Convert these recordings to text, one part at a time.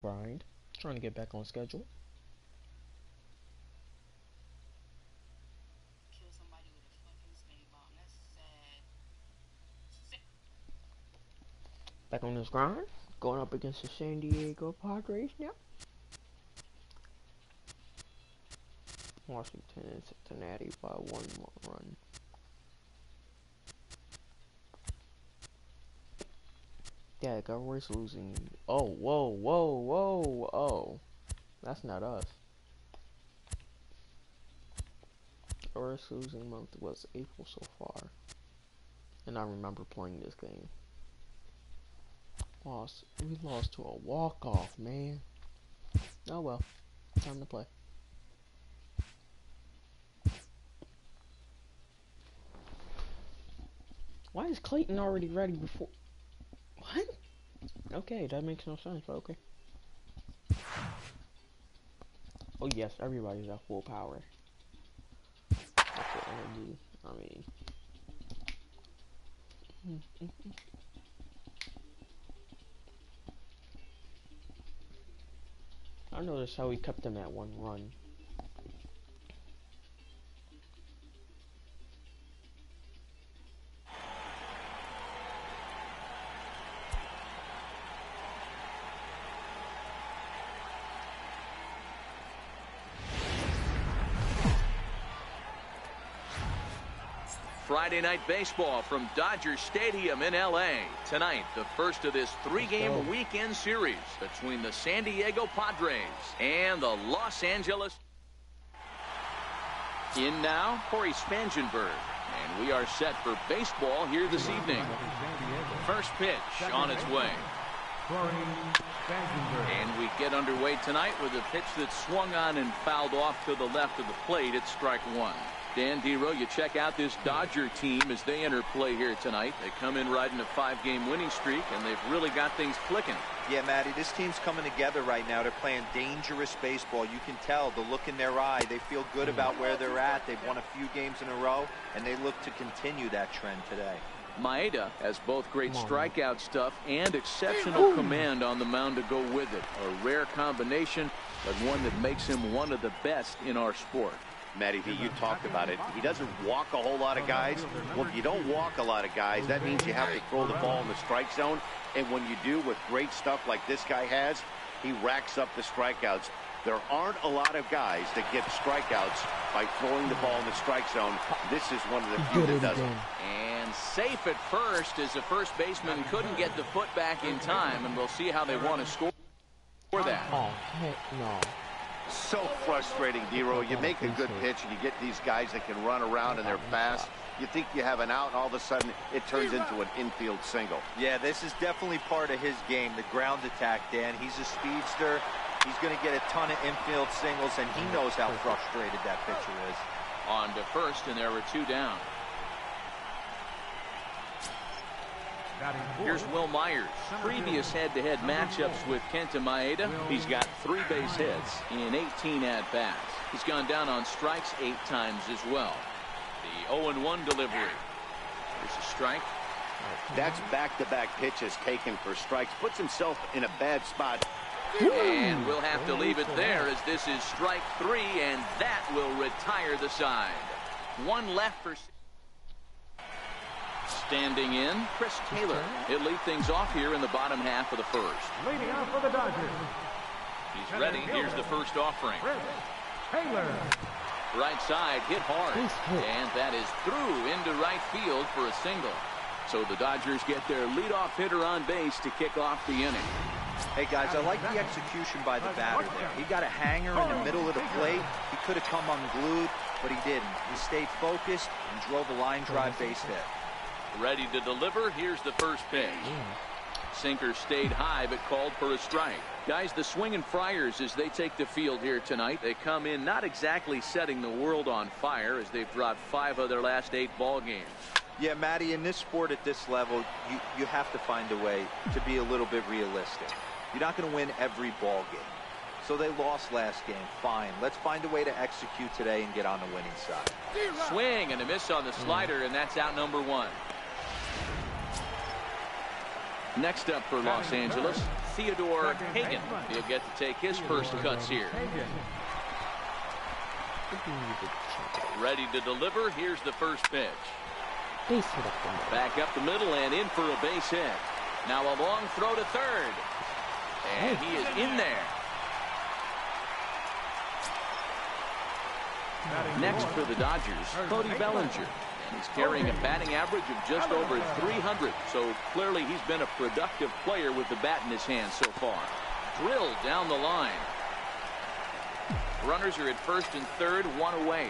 Grind. Trying to get back on schedule. Back on this grind. Going up against the San Diego Padres now. Washington and Cincinnati by 1 run. Yeah, Cowboys losing. Oh, whoa. Oh, that's not us. Our losing month was April so far. And I remember playing this game. We lost to a walk-off, man. Oh well, time to play. Why is Clayton already ready before? What? Okay, that makes no sense, but okay. Oh yes, everybody's at full power. That's what energy, I mean. I noticed how we kept them at 1 run. Friday night baseball from Dodger Stadium in LA. Tonight, the first of this 3-game weekend series between the San Diego Padres and the Los Angeles. In now, Corey Spangenberg. And we are set for baseball here this evening. First pitch on its way. And we get underway tonight with a pitch that swung on and fouled off to the left of the plate at strike 1. Dan Dero, you check out this Dodger team as they enter play here tonight. They come in riding a 5-game winning streak, and they've really got things clicking. Yeah, Matty, this team's coming together right now. They're playing dangerous baseball. You can tell the look in their eye. They feel good about where they're at. They've won a few games in a row, and they look to continue that trend today. Maeda has both great strikeout stuff and exceptional command on the mound to go with it. A rare combination, but one that makes him one of the best in our sport. Matty V, you talked about it. He doesn't walk a whole lot of guys. Well, if you don't walk a lot of guys, that means you have to throw the ball in the strike zone. And when you do with great stuff like this guy has, he racks up the strikeouts. There aren't a lot of guys that get strikeouts by throwing the ball in the strike zone. This is one of the few that does it. And safe at first as the first baseman couldn't get the foot back in time, and we'll see how they want to score for that. Oh, heck no. So frustrating, Dero. You make a good pitch and you get these guys that can run around and they're fast. You think you have an out, and all of a sudden it turns into an infield single. Yeah, this is definitely part of his game, the ground attack, Dan. He's a speedster. He's going to get a ton of infield singles, and he knows how frustrated that pitcher is. On to first, and there were 2 down. Here's Will Myers. Previous head-to-head matchups with Kenta Maeda. He's got 3 base hits in 18 at-bats. He's gone down on strikes 8 times as well. The 0-1 delivery. Here's a strike. That's back-to-back pitches taken for strikes. Puts himself in a bad spot. And we'll have to leave it there as this is strike 3, and that will retire the side. 1 left for... Standing in, Chris Taylor. He'll lead things off here in the bottom half of the first. Leading off for the Dodgers. He's ready. Here's the first offering. Taylor. Right side hit hard. And that is through into right field for a single. So the Dodgers get their leadoff hitter on base to kick off the inning. Hey, guys, I like the execution by the batter there. He got a hanger in the middle of the plate. He could have come unglued, but he didn't. He stayed focused and drove a line drive base hit. Ready to deliver. Here's the first pitch. Sinker stayed high but called for a strike. Guys, the swinging Friars as they take the field here tonight. They come in not exactly setting the world on fire as they've dropped 5 of their last 8 ball games. Yeah, Matty, in this sport at this level, you have to find a way to be a little bit realistic. You're not going to win every ball game. So they lost last game. Fine. Let's find a way to execute today and get on the winning side. Swing and a miss on the slider, and that's out number 1. Next up for Los Angeles, Theodore Hagan. He'll get to take his first cuts here. Ready to deliver. Here's the first pitch. Back up the middle and in for a base hit. Now a long throw to third. And he is in there. Next for the Dodgers, Cody Bellinger. And he's carrying a batting average of just over 300. So clearly he's been a productive player with the bat in his hand so far. Drilled down the line. Runners are at first and third, one away.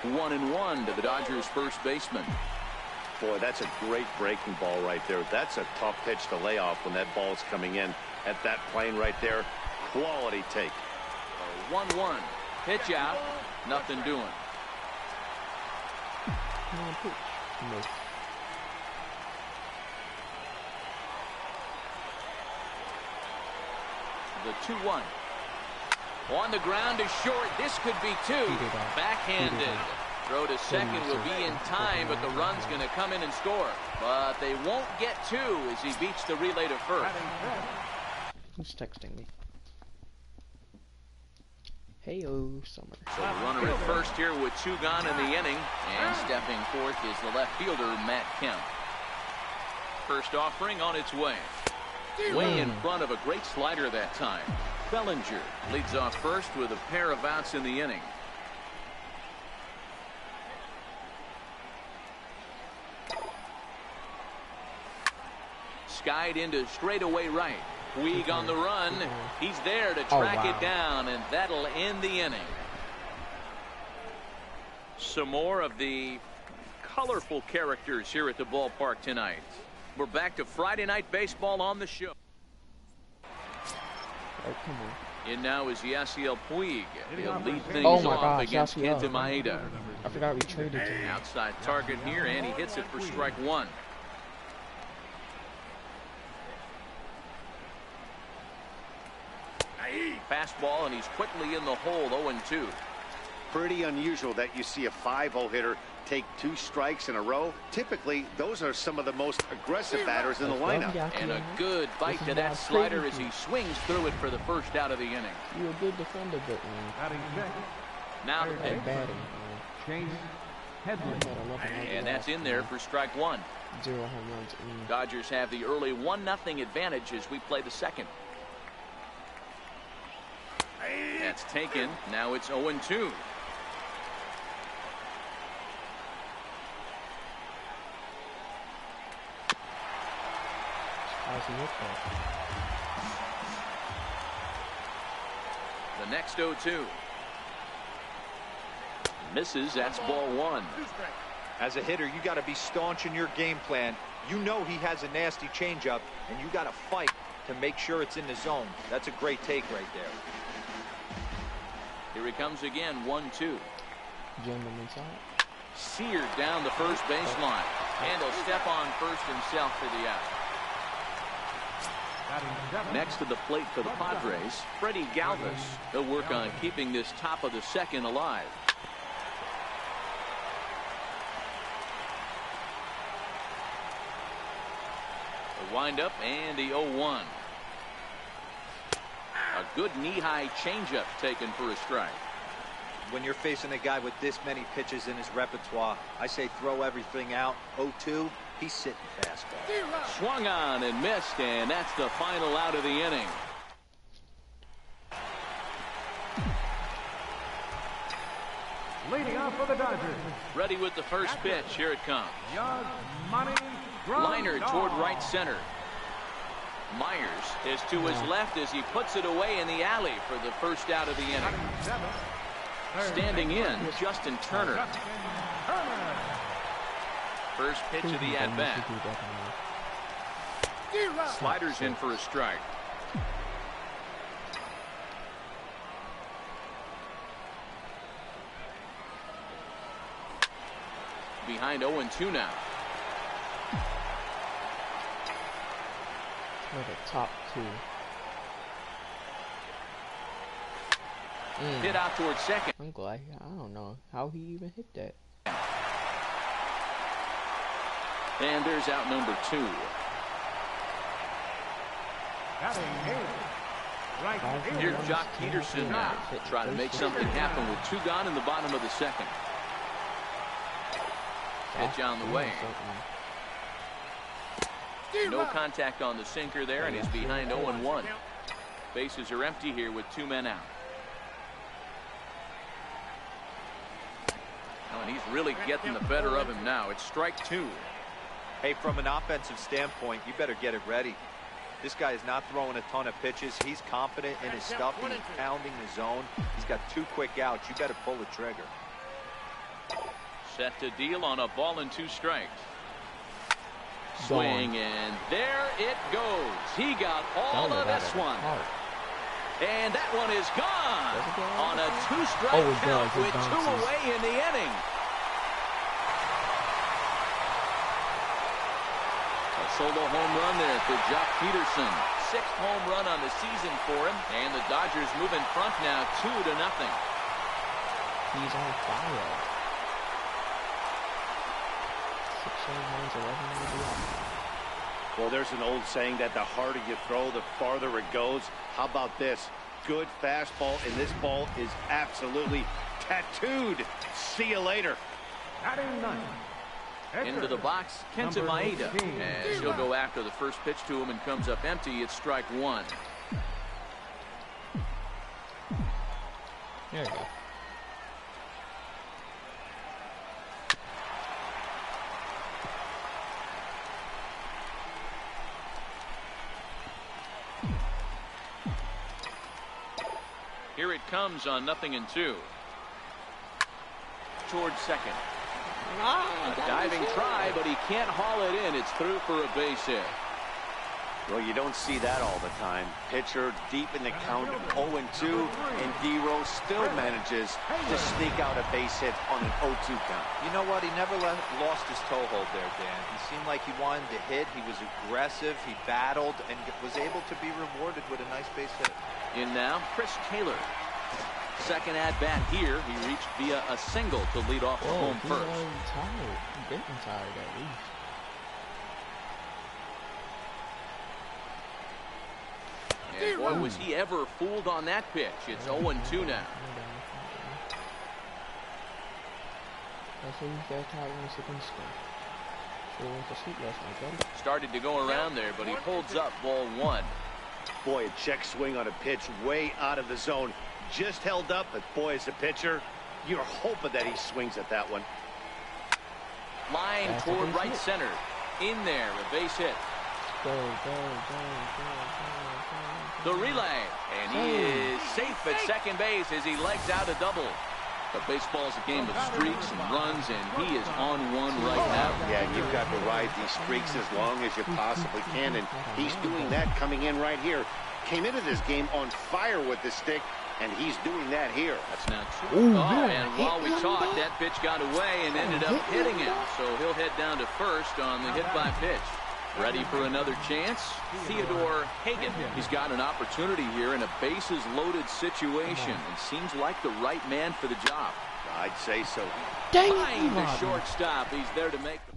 One and one to the Dodgers first baseman. Boy, that's a great breaking ball right there. That's a tough pitch to lay off when that ball's coming in at that plane right there. Quality take. 1-1. Pitch out. Nothing doing. The 2-1. On the ground is short. This could be two. Backhanded. Throw to second will be in time, but the run's going to come in and score. But they won't get two as he beats the relay to first. Who's texting me? Hey-o, Summer. So the runner at first here with two gone in the inning. And stepping forth is the left fielder, Matt Kemp. First offering on its way. Way in front of a great slider that time. Bellinger leads off first with a pair of outs in the inning. Skied into straightaway right. Puig on the run. He's there to track it down, and that'll end the inning. Some more of the colorful characters here at the ballpark tonight. We're back to Friday Night Baseball on the show. In now is Yasiel Puig. He'll lead things off against Kenta Maeda. I forgot we traded to him. Outside target here, and he hits it for strike one. Fastball, and he's quickly in the hole, 0-2. Pretty unusual that you see a 5-0 hitter take two strikes in a row. Typically, those are some of the most aggressive batters in the lineup. And a good bite to that slider as he swings through it for the first out of the inning. You're a good defender, but now the pitch. Chase Headley. And that's in there for strike one. 0 home runs. Dodgers have the early 1-0 advantage as we play the second. That's taken. Now it's 0-2. The next 0-2. Misses. That's ball one. As a hitter, you got to be staunch in your game plan. You know he has a nasty changeup, and you got to fight to make sure it's in the zone. That's a great take right there. Here he comes again, 1-2. Gentleman inside. Seared down the first baseline. And he'll step on first himself for the out. Next to the plate for the Padres, Freddie Galvis. He'll work on keeping this top of the second alive. The windup and the 0-1. A good knee-high changeup taken for a strike. When you're facing a guy with this many pitches in his repertoire, I say throw everything out. 0-2, he's sitting fastball. Swung on and missed, and that's the final out of the inning. Leading off for the Dodgers. Ready with the first pitch. Here it comes. Yasmani Liner toward right center. Myers is to his left as he puts it away in the alley for the first out of the inning. Standing in, Justin Turner. First pitch of the at-bat. Sliders in for a strike. Behind 0-2 now. What a top two. Hit out towards second. I'm glad. I don't know how he even hit that. And there's out number 2. Here's Jock Peterson now. Try to make something happen with 2 gone in the bottom of the second. Pitch on the way. No contact on the sinker there, and he's behind 0-1. Bases are empty here with 2 men out. Oh, and he's really getting the better of him now. It's strike 2. Hey, from an offensive standpoint, you better get it ready. This guy is not throwing a ton of pitches. He's confident in his stuff, and he's pounding the zone. He's got 2 quick outs. You better pull the trigger. Set to deal on a ball and 2 strikes. Swing, and there it goes. He got all of this one. And that one is gone on a 2-strike count with 2 away in the inning. A solo home run there for Jock Peterson. 6th home run on the season for him. And the Dodgers move in front now 2-0. He's on fire. 6 home runs, 11 RBI. Well, there's an old saying that the harder you throw, the farther it goes. How about this? Good fastball, and this ball is absolutely tattooed. See you later. Into the box, Kenta Maeda. As he'll go after the first pitch to him and comes up empty. It's strike 1. There you go. Here it comes on 0-2. Towards second. A diving try, but he can't haul it in. It's through for a base hit. Well, you don't see that all the time. Pitcher deep in the count, 0-2, and D-Rose still manages to sneak out a base hit on an 0-2 count. You know what? He never lost his toehold there, Dan. He seemed like he wanted to hit. He was aggressive. He battled and was able to be rewarded with a nice base hit. In now, Chris Taylor. Second at-bat here. He reached via a single to lead off the home first. He's tired. He's getting tired at least. And boy, was he ever fooled on that pitch. It's 0-2 now. That's why he's got tired when he's against him. Sure went to sleep last night, buddy. Started to go around there, but he holds up ball 1. Boy, a check swing on a pitch way out of the zone. Just held up, but boy, as a pitcher, you're hoping that he swings at that one. Line toward right center. In there, a base hit. Go. The relay, and he is safe at second base as he legs out a double. But baseball's a game of streaks and runs, and he is on one right now. Yeah, you've got to ride these streaks as long as you possibly can, and he's doing that coming in right here. Came into this game on fire with the stick, and he's doing that here. That's not true. And while we talked, that pitch got away and ended up hitting him. So he'll head down to first on the hit by pitch. Ready for another chance? Theodore Hagen. He's got an opportunity here in a bases-loaded situation and seems like the right man for the job. I'd say so. Find the shortstop. He's there to make the...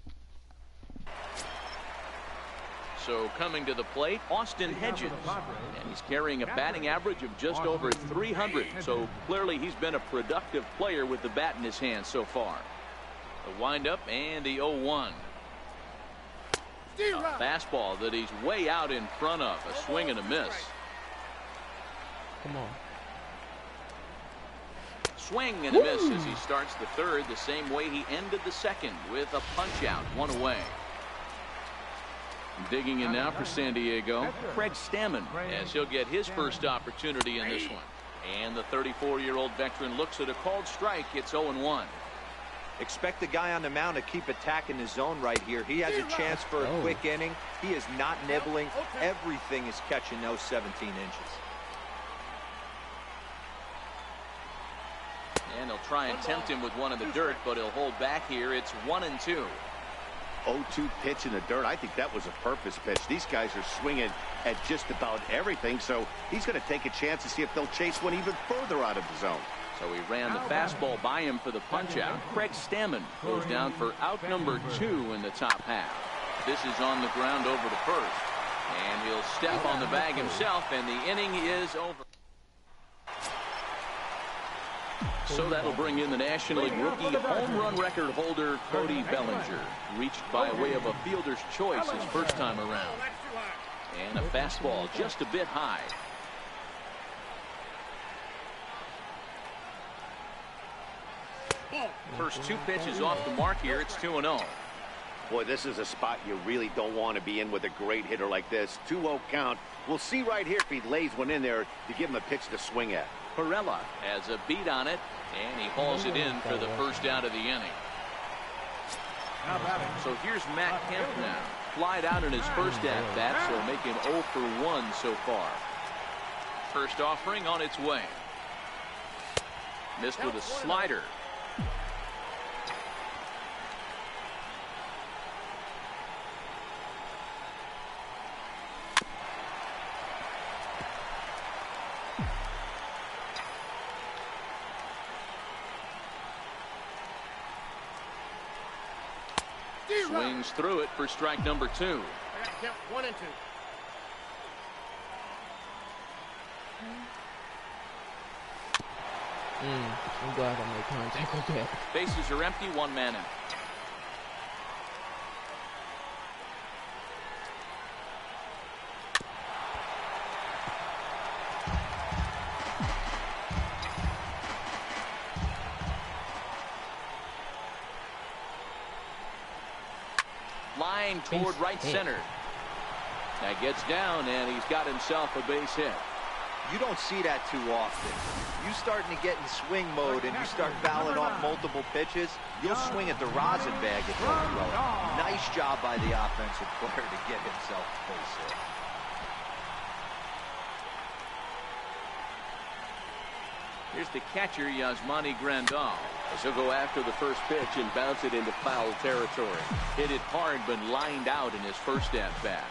So coming to the plate, Austin Hedges. And he's carrying a batting average of just over 300. So clearly he's been a productive player with the bat in his hand so far. The windup and the 0-1. A fastball that he's way out in front of. A swing and a miss. Come on. Swing and a miss as he starts the third the same way he ended the second with a punch out, 1 away. Digging in now for San Diego, Craig Stammen, as he'll get his first opportunity in this one. And the 34-year-old veteran looks at a called strike. It's 0-1. Expect the guy on the mound to keep attacking the zone right here. He has a chance for a quick inning. He is not nibbling. Everything is catching those 17 inches. And he'll try and tempt him with one in the dirt, but he'll hold back here. It's 1-2. 0-2 pitch in the dirt. I think that was a purpose pitch. These guys are swinging at just about everything, so he's going to take a chance to see if they'll chase one even further out of the zone. So he ran the fastball by him for the punch out. Craig Stammen goes down for out number 2 in the top half. This is on the ground over to first. And he'll step on the bag himself, and the inning is over. So that'll bring in the National League rookie home run record holder, Cody Bellinger. Reached by way of a fielder's choice his first time around. And a fastball just a bit high. First two pitches off the mark here. It's 2-0. Boy, this is a spot you really don't want to be in with a great hitter like this. 2-0 count. We'll see right here if he lays one in there to give him a pitch to swing at. Perella has a beat on it, and he hauls it in for the first out of the inning. So here's Matt Kemp now. Flied out in his first at-bat, so make him 0 for 1 so far. First offering on its way. Missed with a slider. Swings through it for strike number 2. I got count 1 and 2. I'm glad I made contact with that. Bases are empty, 1 man out. Line toward right center. That gets down, and he's got himself a base hit. You don't see that too often. You starting to get in swing mode and you start fouling off multiple pitches, you'll swing at the rosin bag if you're well. Nice job by the offensive player to get himself a base hit. Here's the catcher, Yasmani Grandal, as he'll go after the first pitch and bounce it into foul territory. Hit it hard, but lined out in his first at-bat.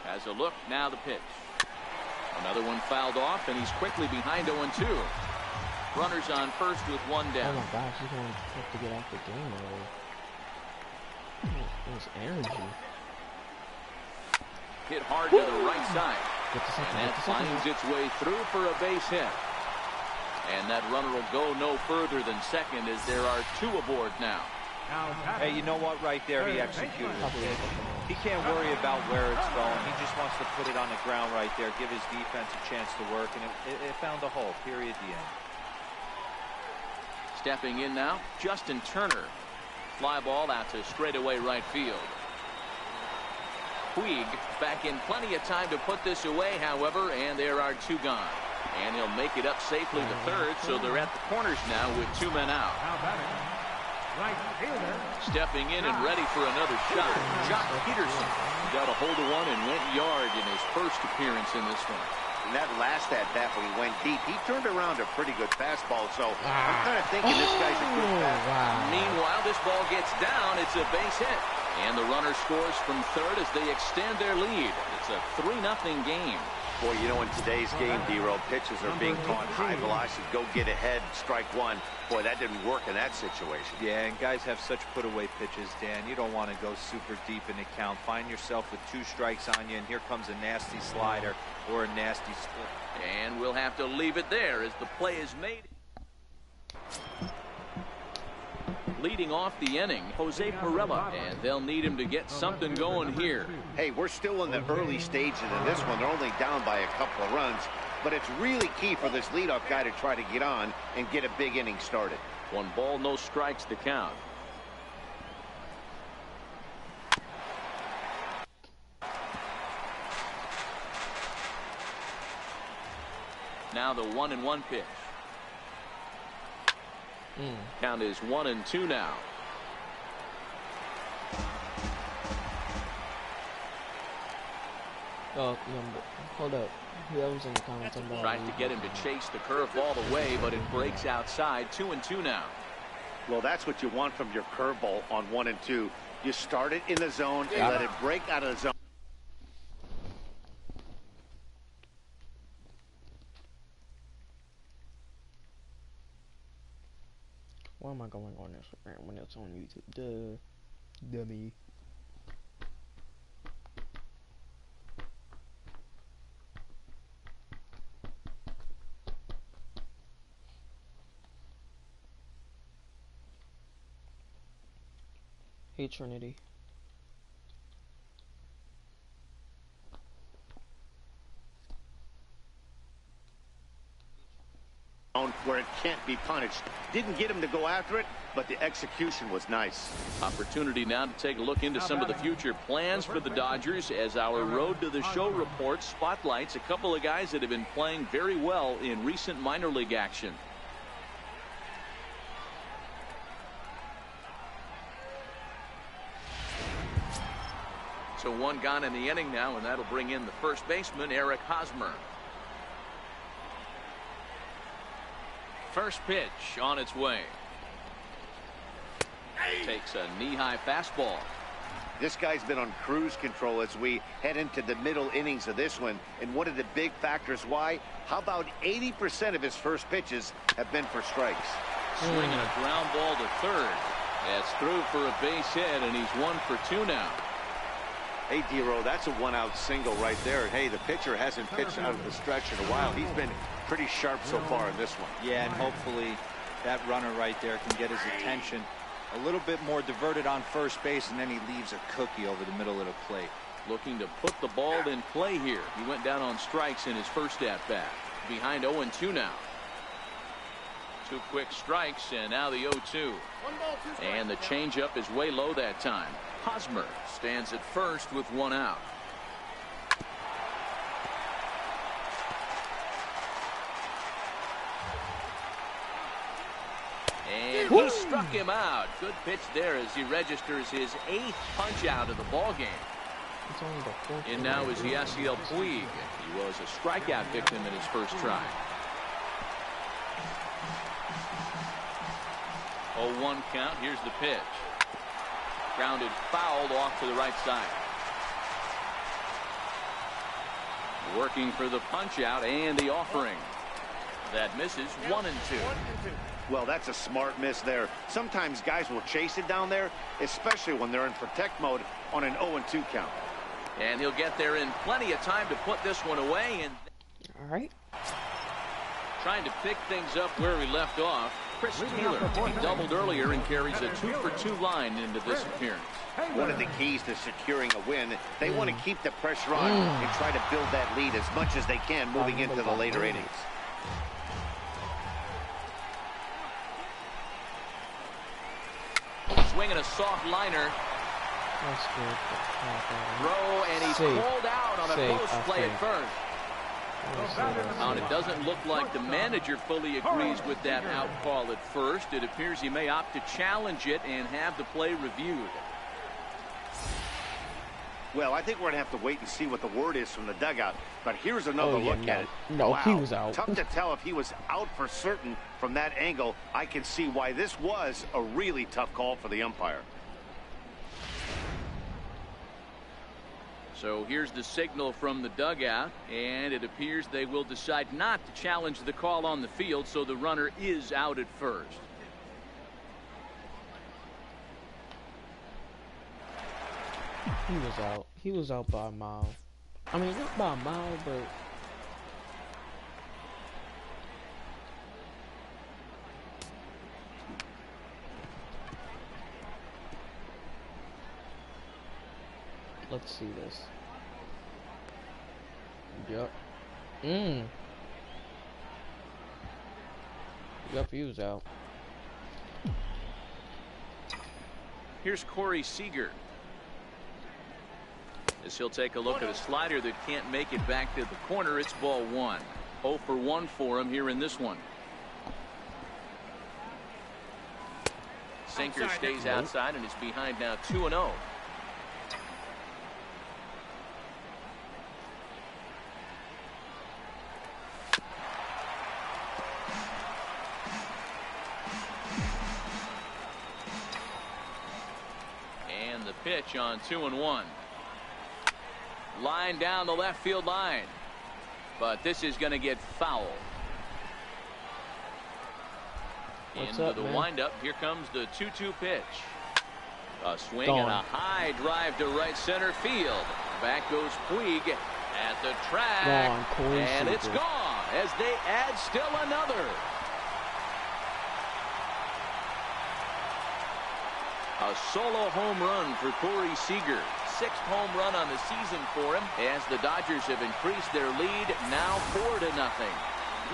As a look, now the pitch. Another one fouled off, and he's quickly behind 0-2. Runners on first with 1 down. Oh my gosh, he's going to have to get out the game early. His energy. Hit hard to the right side. And that finds its way through for a base hit. And that runner will go no further than second as there are 2 aboard now. Hey, you know what? Right there, he executed it. He can't worry about where it's going. He just wants to put it on the ground right there, give his defense a chance to work, and it found a hole. Period. The end. Stepping in now, Justin Turner. Fly ball out to straightaway right field. Puig back in plenty of time to put this away, however, and there are 2 gone. And he'll make it up safely to third, so they're at the corners now with 2 men out. Right fielder. Stepping in and ready for another shot, Jock Peterson got a hold of one and went yard in his first appearance in this one. And that last at-bat when he went deep, he turned around a pretty good fastball, so I'm kind of thinking this guy's a good fastball. Meanwhile, this ball gets down. It's a base hit. And the runner scores from third as they extend their lead. It's a 3-0 game. Boy, you know, in today's game, D-Row, pitches are being taught high velocity. Go get ahead, strike 1. Boy, that didn't work in that situation. Yeah, and guys have such put-away pitches, Dan. You don't want to go super deep in the count. Find yourself with 2 strikes on you, and here comes a nasty slider or a nasty split. And we'll have to leave it there as the play is made. Leading off the inning, Jose Perella, and they'll need him to get something going here. Hey, we're still in the early stages of this one. They're only down by a couple of runs, but it's really key for this leadoff guy to try to get on and get a big inning started. 1 ball, no strikes to count. Now the 1-1 pitch. Count is 1-2 now. Oh, hold up. Whoever's in the comments, I'm Tried to get him to chase the curveball away, but it breaks outside. 2-2 now. Well, that's what you want from your curveball on 1 and 2. You start it in the zone and let it break out of the zone. Why am I going on Instagram when it's on YouTube? Duh. Dummy. Hey Trinity. Where it can't be punished. Didn't get him to go after it, but the execution was nice. Opportunity now to take a look into some of the future plans for the Dodgers as our Road to the Show report spotlights a couple of guys that have been playing very well in recent minor league action. So one gone in the inning now, and that'll bring in the first baseman, Eric Hosmer. First pitch on its way. Takes a knee-high fastball. This guy's been on cruise control as we head into the middle innings of this one. And one of the big factors why, how about 80% of his first pitches have been for strikes? Swinging a ground ball to third. That's through for a base hit, and he's 1 for 2 now. Hey, D-Row, that's a one-out single right there. Hey, the pitcher hasn't pitched out of the stretch in a while. He's been pretty sharp so far in this one. Yeah, and hopefully that runner right there can get his attention a little bit more diverted on first base, and then he leaves a cookie over the middle of the plate. Looking to put the ball in play here. He went down on strikes in his first at-bat. Behind 0-2 now. 2 quick strikes, and now the 0-2. And the changeup is way low that time. Hosmer stands at first with 1 out. And he struck him out. Good pitch there as he registers his 8th punch out of the ball game. And now is Yasiel Puig. He was a strikeout victim in his first try. 0-1 count. Here's the pitch. Grounded foul off to the right side. Working for the punch out and the offering. That misses. 1-2. Well, that's a smart miss there. Sometimes guys will chase it down there, especially when they're in protect mode on an 0-2 count. And he'll get there in plenty of time to put this one away. And all right. Trying to pick things up where he left off. Chris Taylor, he doubled earlier and carries a 2-for-2 line into this appearance. One of the keys to securing a win, they want to keep the pressure on and try to build that lead as much as they can moving into the later innings. Swinging a soft liner. That's good. Throw, and he's pulled out on a close play at first. And it doesn't look like the manager fully agrees with that out call at first. It appears he may opt to challenge it and have the play reviewed. Well, I think we're going to have to wait and see what the word is from the dugout. But here's another look at it. No, wow. He was out. Tough to tell if he was out for certain from that angle. I can see why this was a really tough call for the umpire. So here's the signal from the dugout, and it appears they will decide not to challenge the call on the field, so the runner is out at first. He was out. He was out by a mile. I mean, not by a mile, but let's see this. Yep. Yep, he was out. Here's Corey Seager. As he'll take a look at a slider that can't make it back to the corner. It's ball 1. 0 for 1 for him here in this one. Sinker stays outside and is behind now 2-0. And the pitch on 2-1. Line down the left field line. But this is going to get foul. Into the windup. Here comes the 2-2 pitch. A swing and a high drive to right center field. Back goes Puig at the track. And it's gone as they add still another. A solo home run for Corey Seager. 6th home run on the season for him as the Dodgers have increased their lead now 4-0.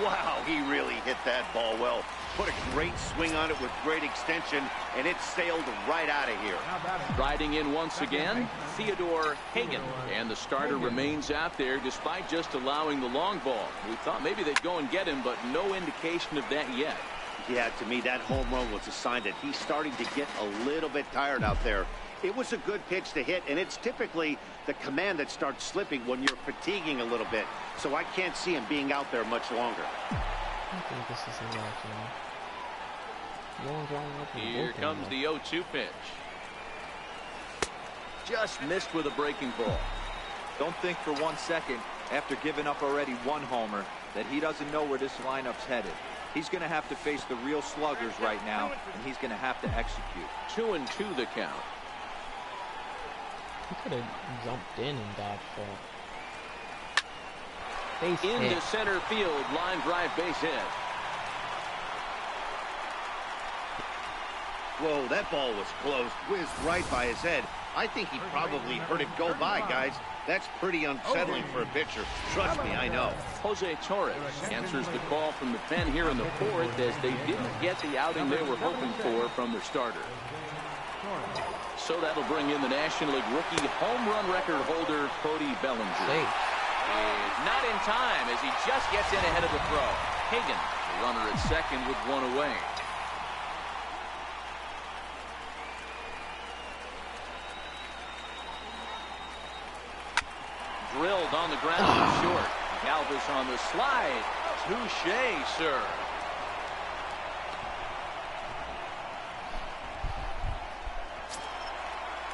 Wow, he really hit that ball well. Put a great swing on it with great extension, and it sailed right out of here. Riding in once again, Theodore Hagen. And the starter remains out there despite just allowing the long ball. We thought maybe they'd go and get him, but no indication of that yet. Yeah, to me, that home run was a sign that he's starting to get a little bit tired out there. It was a good pitch to hit, and it's typically the command that starts slipping when you're fatiguing a little bit. So I can't see him being out there much longer. I think this is a lot, Here comes the 0-2 pitch. Just missed with a breaking ball. Don't think for 1 second, after giving up already 1 homer, that he doesn't know where this lineup's headed. He's going to have to face the real sluggers right now, and he's going to have to execute. 2-2 the count. He could have jumped in and dodged that. Base Into hit. center field, line drive base hit. Whoa, that ball was close, whizzed right by his head. I think he probably heard it go by, guys. That's pretty unsettling for a pitcher. Trust me, I know. Jose Torres answers the call from the pen here in the 4th as they didn't get the outing they were hoping for from their starter. So that'll bring in the National League rookie home run record holder, Cody Bellinger. Not in time as he just gets in ahead of the throw. Hagen, the runner at second with 1 away. Drilled on the ground short. Galvis on the slide. Touche, sir.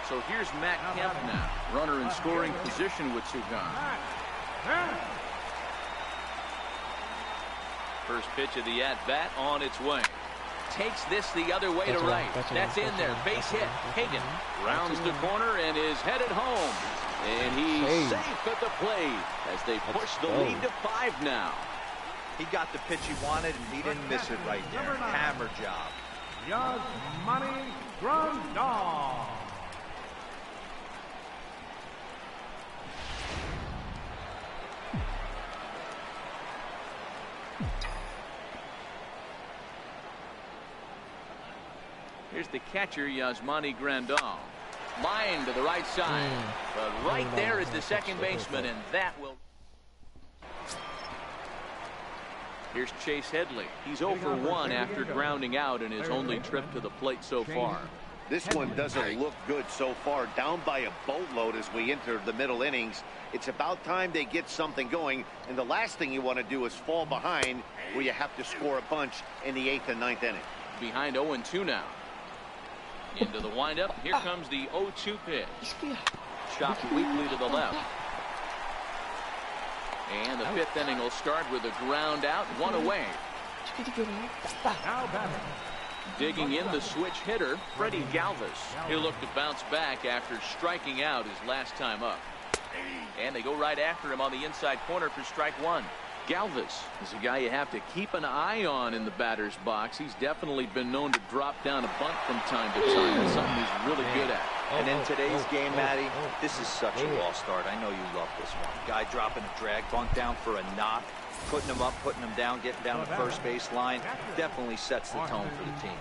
So here's Matt Kemp now. Runner in scoring position with 2 gone. First pitch of the at-bat on its way. Takes this the other way to right. That's in there. Base hit. Hagen rounds the corner and is headed home. And he's safe at the plate as they push the lead to 5 now. He got the pitch he wanted, and he didn't miss it right there. Hammer job. Yasmani Grandal. Here's the catcher, Yasmani Grandal. Line to the right side. But right there is the second baseman, and that will... Here's Chase Headley. He's 0 for 1 after grounding out in his only trip to the plate so far. This one doesn't look good so far. Down by a boatload as we enter the middle innings. It's about time they get something going, and the last thing you want to do is fall behind where you have to score a bunch in the 8th and 9th inning. Behind 0-2 now. Into the windup. Here comes the 0-2 pitch. Chopped weakly to the left. And the 5th inning will start with a ground out, 1 away. Now batting. Digging in the switch hitter, Freddie Galvis. He'll look to bounce back after striking out his last time up. And they go right after him on the inside corner for strike 1. Galvis is a guy you have to keep an eye on in the batter's box. He's definitely been known to drop down a bunt from time to time. That's something he's really good at. And in today's game, Matty, this is such a lost start. I know you love this one. Guy dropping a drag bunt down for a knock, putting him up, putting him down, getting down the first base line. Definitely sets the tone for the team.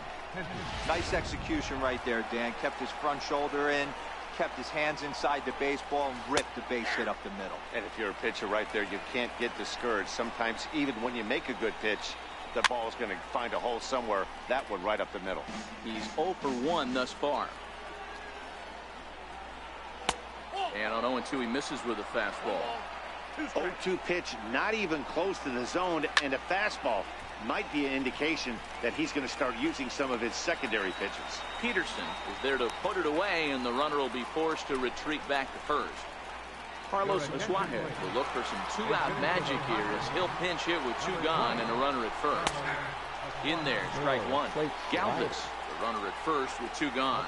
Nice execution right there, Dan. Kept his front shoulder in, kept his hands inside the baseball, and ripped the base hit up the middle. And if you're a pitcher right there, you can't get discouraged. Sometimes even when you make a good pitch, the ball is going to find a hole somewhere. That one right up the middle. He's 0 for 1 thus far. And on 0-2, he misses with a fastball. 0-2 pitch, not even close to the zone, and a fastball might be an indication that he's going to start using some of his secondary pitches. Peterson is there to put it away, and the runner will be forced to retreat back to first. Carlos Suarez will look for some 2-out magic here as he'll pinch hit with 2 gone and a runner at first. In there, strike one. Galvis, the runner at first with two gone.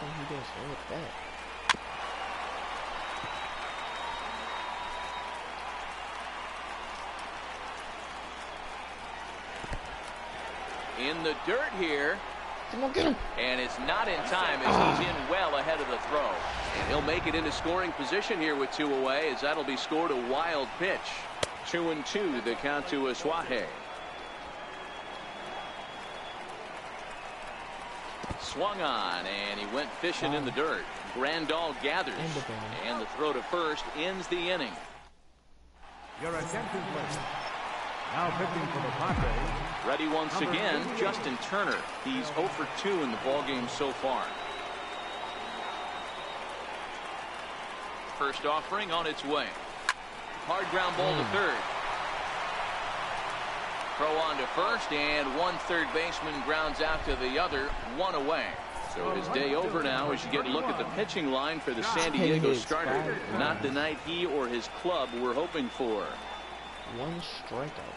In the dirt here. Come on, get him. And it's not in time as he's in well ahead of the throw. And he'll make it into scoring position here with two away, as that'll be scored a wild pitch. 2-2, the count to Asuaje. Swung on, and he went fishing in the dirt. Grandal gathers, and the throw to first ends the inning. Your attention, please. Now pitching for the Padres. Ready once again, Justin Turner. He's 0 for 2 in the ballgame so far. First offering on its way. Hard ground ball to third. Throw on to first, and one third baseman grounds out to the other, one away. So his day over now as you get a look at the pitching line for the San Diego starter. Not the night he or his club were hoping for. One strikeout.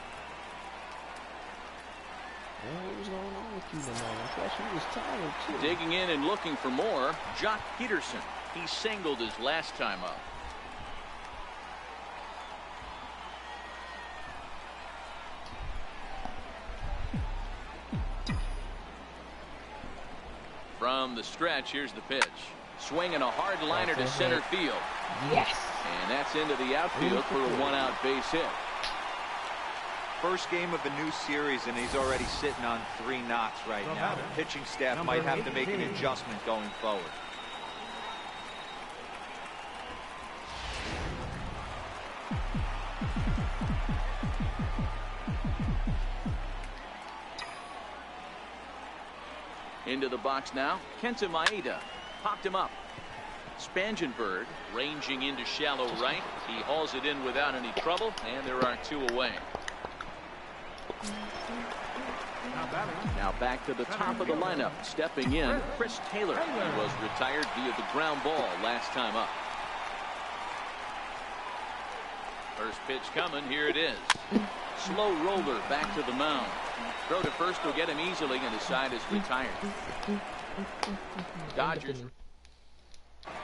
What was going on with you tonight? I thought he was tired too. Digging in and looking for more, Jock Peterson. He singled his last time up. From the stretch, here's the pitch. Swinging a hard liner to center field. Yes. And that's into the outfield for a one-out base hit. First game of a new series, and he's already sitting on 3 knocks right now. The pitching staff might have to make an adjustment going forward. Into the box now, Kenta Maeda popped him up. Spangenberg ranging into shallow right. He hauls it in without any trouble, and there are 2 away. Now back to the top of the lineup. Stepping in, Chris Taylor. He was retired via the ground ball last time up. First pitch coming. Here it is. Slow roller back to the mound. Throw to first will get him easily, and his side is retired. Dodgers.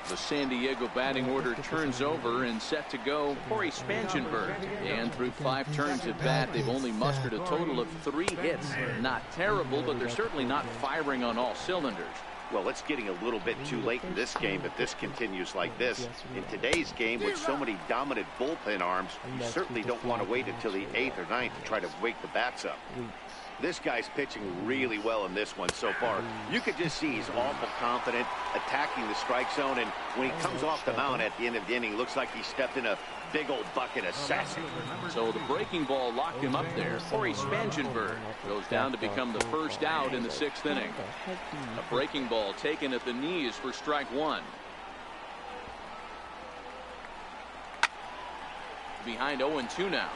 The San Diego batting order turns over, and set to go Corey Spangenberg. And through 5 turns at bat, they've only mustered a total of 3 hits. Not terrible, but they're certainly not firing on all cylinders. Well, it's getting a little bit too late in this game if this continues like this. In today's game, with so many dominant bullpen arms, you certainly don't want to wait until the 8th or 9th to try to wake the bats up. This guy's pitching really well in this one so far. You could just see he's awful confident, attacking the strike zone, and when he comes off the mound at the end of the inning, looks like he stepped in a big old bucket of sassy. So the breaking ball locked him up there. Corey Spangenberg goes down to become the first out in the 6th inning. A breaking ball taken at the knees for strike 1. Behind 0-2 now.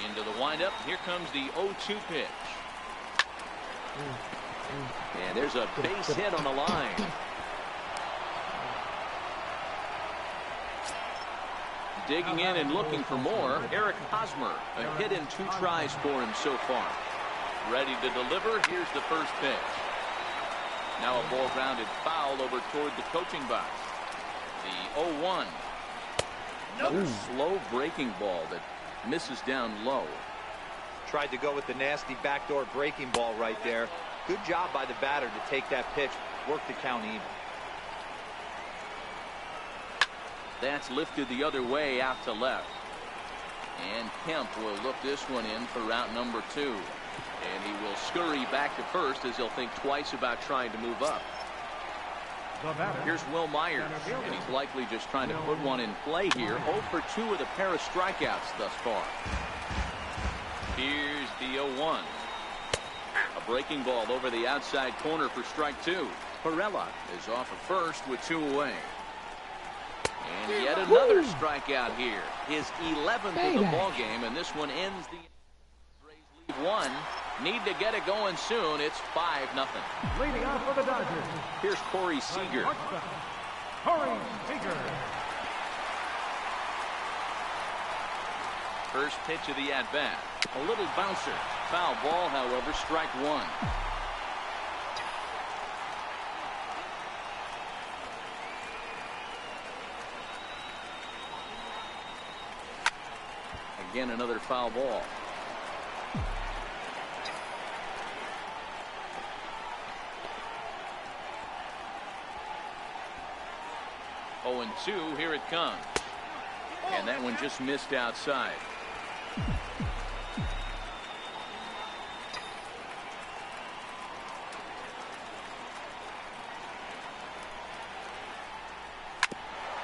Into the windup. Here comes the 0-2 pitch. And there's a base hit on the line. Digging in and looking for more, Eric Hosmer. A hit in 2 tries for him so far. Ready to deliver. Here's the first pitch. Now a ball grounded foul over toward the coaching box. The 0-1. Another slow breaking ball that misses down low. Tried to go with the nasty backdoor breaking ball right there. Good job by the batter to take that pitch, work the count even. That's lifted the other way out to left. And Kemp will look this one in for route number 2. And he will scurry back to first as he'll think twice about trying to move up. Here's Will Myers, and he's likely just trying to put one in play here. 0 for 2 with a pair of strikeouts thus far. Here's the 0-1. A breaking ball over the outside corner for strike 2. Perella is off at first with 2 away. And yet another strikeout here. His 11th of the ball game, and this one ends the Rays lead 1. Need to get it going soon. It's 5-0. Leading off for the Dodgers. Here's Corey Seager. Corey Seager. First pitch of the at-bat. A little bouncer. Foul ball, however, strike one. Again, another foul ball. Oh, and 2, here it comes. And that one just missed outside.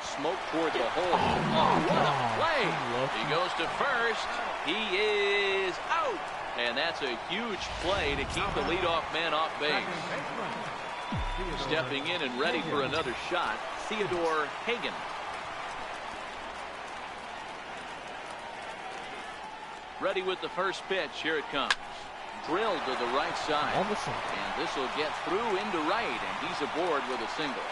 Smoke toward the hole. Oh, what a play. He goes to first. He is out. And that's a huge play to keep the leadoff man off base. Stepping in and ready for another shot, Theodore Hagen. Ready with the first pitch. Here it comes. Drilled to the right side. And this will get through into right, and he's aboard with a single.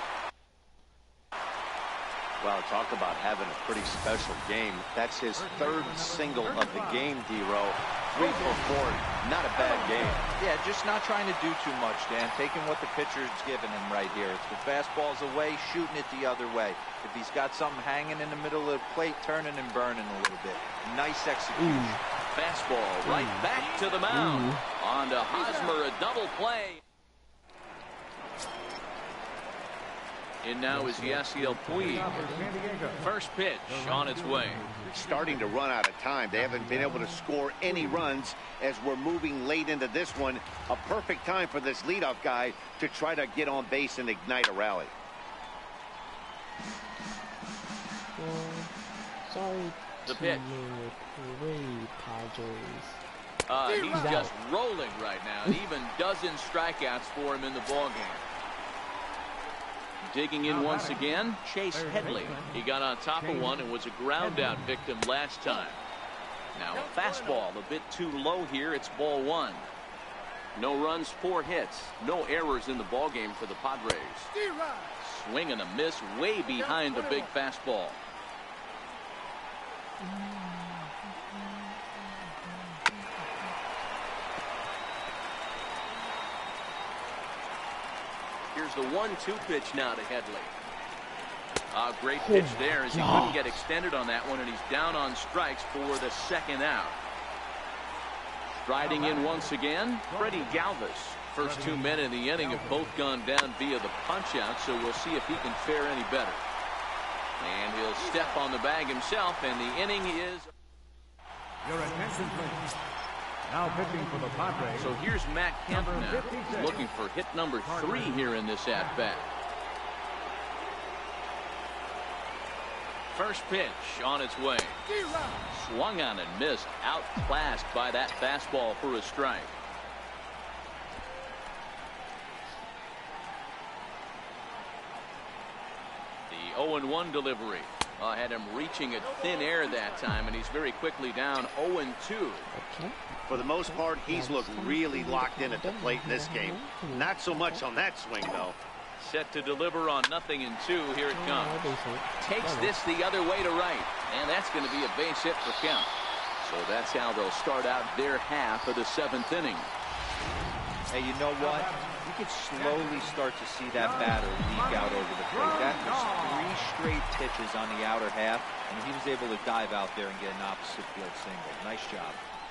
Well, talk about having a pretty special game. That's his third single of the game, D-Row. 3 for 4. Not a bad game. Yeah, just not trying to do too much, Dan. Taking what the pitcher's giving him right here. If the fastball's away, shooting it the other way. If he's got something hanging in the middle of the plate, turning and burning a little bit. Nice execution. Fastball right back to the mound. On to Hosmer, a double play. And now is Yasiel Puig. First pitch on its way. Starting to run out of time. They haven't been able to score any runs as we're moving late into this one. A perfect time for this leadoff guy to try to get on base and ignite a rally. Sorry. The pitch. He's just rolling right now. And even dozen strikeouts for him in the ballgame. Digging in once again, Chase Headley. He got on top of one and was a ground out victim last time. Now a fastball a bit too low here. It's ball 1. No runs, 4 hits. No errors in the ballgame for the Padres. Swing and a miss way behind the big fastball. Here's the 1-2 pitch now to Headley. Great pitch there as he couldn't get extended on that one, and he's down on strikes for the second out. Striding in once again, Freddie Galvis. First 2 men in the inning have both gone down via the punch-out, so we'll see if he can fare any better. And he'll step on the bag himself, and the inning is... Your attention, please. Now pitching for the Padres. So here's Matt Kemp now. He's looking for hit number 3 here in this at-bat. First pitch on its way. Swung on and missed. Outclassed by that fastball for a strike. The 0-1 delivery. Had him reaching at thin air that time, and he's very quickly down 0-2. For the most part, he's looked really locked in at the plate in this game. Not so much on that swing, though. Set to deliver on 0-2. Here it comes. Takes this the other way to right, and that's going to be a base hit for Kemp. So that's how they'll start out their half of the 7th inning. Hey, you know what? You could slowly start to see that batter leak out over the plate. That was 3 straight pitches on the outer half, and he was able to dive out there and get an opposite field single. Nice job.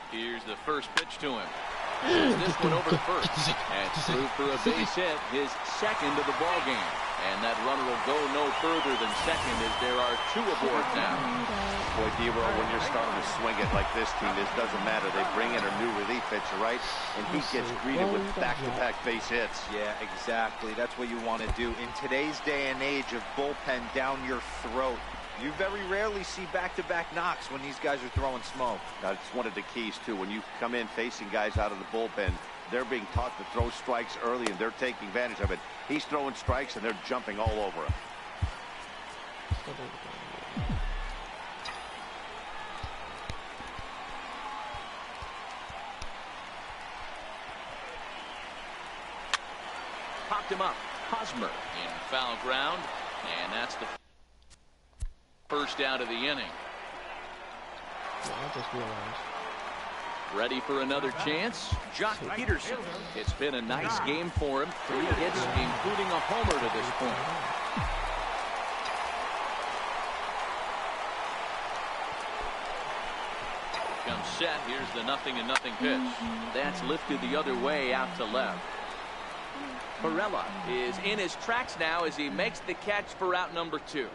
Here's the first pitch to him. This one over to first. And through for a base hit, his second of the ball game. And that runner will go no further than second as there are 2 aboard now. Boy, D-Row, when you're starting to swing it like this team, it doesn't matter. They bring in a new relief pitcher, right? And he gets greeted with back-to-back base hits. Yeah, exactly. That's what you want to do. In today's day and age of bullpen down your throat, you very rarely see back-to-back knocks when these guys are throwing smoke. That's one of the keys, too. When you come in facing guys out of the bullpen, they're being taught to throw strikes early, and they're taking advantage of it. He's throwing strikes, and they're jumping all over him. Popped him up. Hosmer in foul ground, and that's the first out of the inning. I just realized. Ready for another chance? Jock Peterson. It's been a nice game for him. 3 hits, including a homer to this point. Comes set. Here's the 0-0 pitch. That's lifted the other way out to left. Perella is in his tracks now as he makes the catch for out number 2.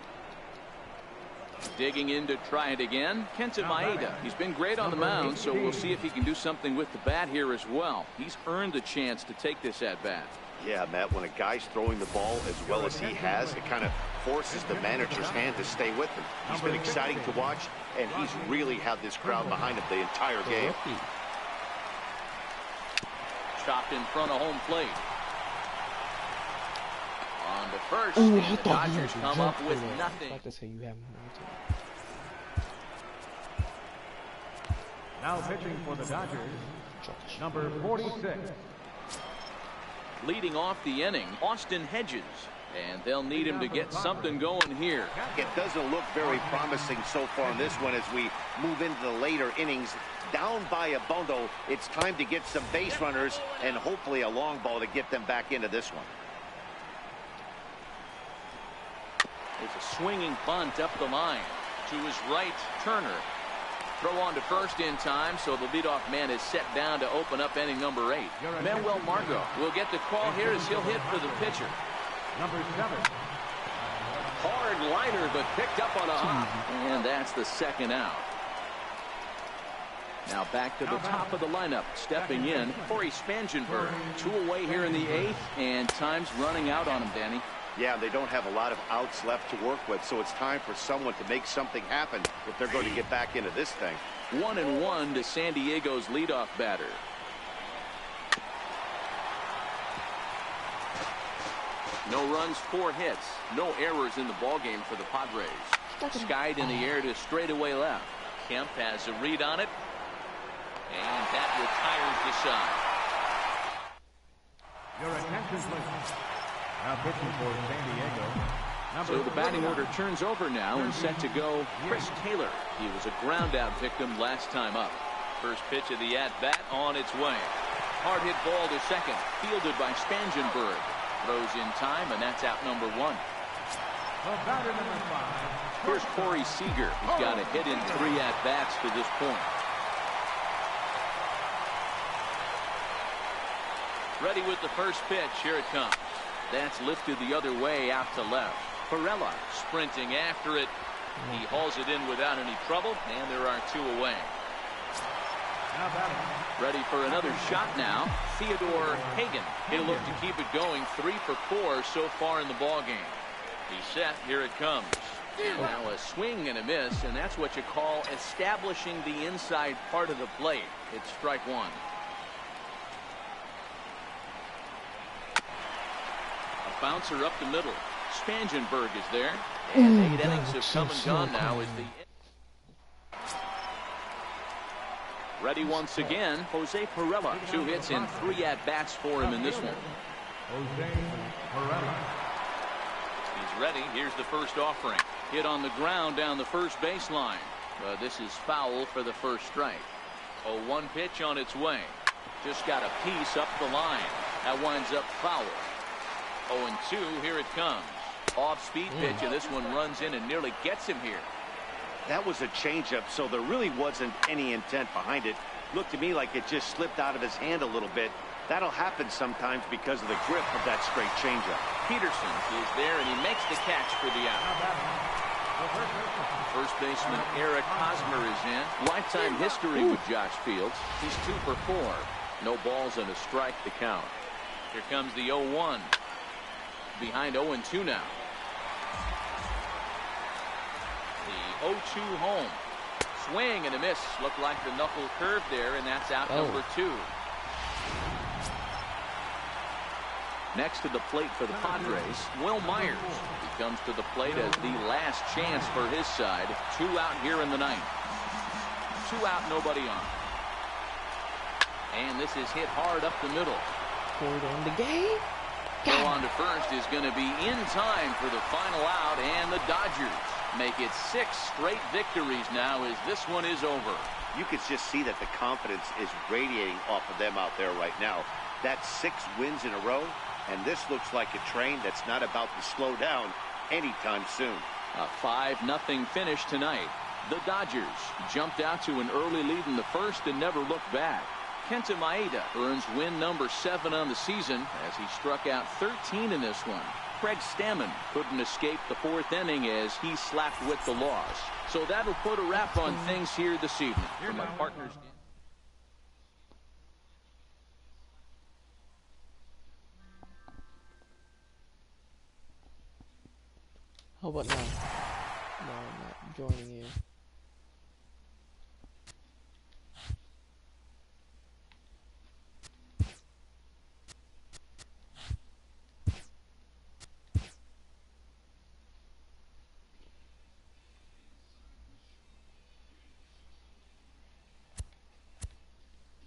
Digging in to try it again, Kenta Maeda. He's been great on the mound, so we'll see if he can do something with the bat here as well. He's earned a chance to take this at bat. Yeah, Matt, when a guy's throwing the ball as well as he has, it kind of forces the manager's hand to stay with him. He's been exciting to watch, and he's really had this crowd behind him the entire game. Chopped in front of home plate. On to first, and the Dodgers come up with nothing. Like to say you have Now pitching for the Dodgers, number 46. Leading off the inning, Austin Hedges. And they'll need him to get something going here. It doesn't look very promising so far in this one as we move into the later innings. Down by a bundle, it's time to get some base runners and hopefully a long ball to get them back into this one. It's a swinging bunt up the line. To his right, Turner. Throw on to first in time, so the leadoff man is set down to open up inning number 8. Manuel Margot will get the call here as he'll hit for the pitcher. Number 7. Hard liner, but picked up on a hop. And that's the second out. Now back to the top of the lineup. Stepping in, Corey Spangenberg. 2 away here in the 8th, and time's running out on him, Danny. Yeah, they don't have a lot of outs left to work with, so it's time for someone to make something happen if they're going to get back into this thing. 1-1 to San Diego's leadoff batter. No runs, 4 hits. No errors in the ballgame for the Padres. Skied in the air to straightaway left. Kemp has a read on it. And that retires the side. Your attention, please. Now pitching for San Diego. So the batting order turns over now and set to go Chris Taylor. He was a ground out victim last time up. First pitch of the at-bat on its way. Hard hit ball to second, fielded by Spangenberg. Throws in time, and that's out number 1. Batter number 5. Here's Corey Seager. He's got a hit in 3 at-bats to this point. Ready with the first pitch. Here it comes. That's lifted the other way out to left. Perella sprinting after it. He hauls it in without any trouble, and there are 2 away. Ready for another shot now. Theodore Hagen. He'll look to keep it going. 3 for 4 so far in the ballgame. He's set. Here it comes. Now a swing and a miss, and that's what you call establishing the inside part of the plate. It's strike 1. Bouncer up the middle. Spangenberg is there. And 8 innings have come and gone now as the... Ready once again, Jose Perella. 2 hits and 3 at-bats for him in this one. Jose Perella. He's ready. Here's the first offering. Hit on the ground down the first baseline. This is foul for the first strike. 0-1 pitch on its way. Just got a piece up the line. That winds up foul. 0-2, here it comes. Off-speed pitch, and this one runs in and nearly gets him here. That was a changeup, so there really wasn't any intent behind it. Looked to me like it just slipped out of his hand a little bit. That'll happen sometimes because of the grip of that straight changeup. Peterson is there, and he makes the catch for the out. First baseman Eric Hosmer is in. Lifetime history with Josh Fields. He's 2 for 4. No balls and a strike to count. Here comes the 0-1. Behind 0-2 now. The 0-2 home. Swing and a miss. Looked like the knuckle curve there, and that's out number 2. Next to the plate for the Padres, Will Myers. He comes to the plate as the last chance for his side. 2 out here in the 9th. 2 out, nobody on. And this is hit hard up the middle. Hold on the game. Go on to first is going to be in time for the final out, and the Dodgers make it 6 straight victories now as this one is over. You could just see that the confidence is radiating off of them out there right now. That's 6 wins in a row, and this looks like a train that's not about to slow down anytime soon. A 5-0 finish tonight. The Dodgers jumped out to an early lead in the first and never looked back. Kenta Maeda earns win number 7 on the season as he struck out 13 in this one. Craig Stammen couldn't escape the 4th inning as he slapped with the loss. So that'll put a wrap on things here this evening. For my partners. How about now? No, I'm not joining you.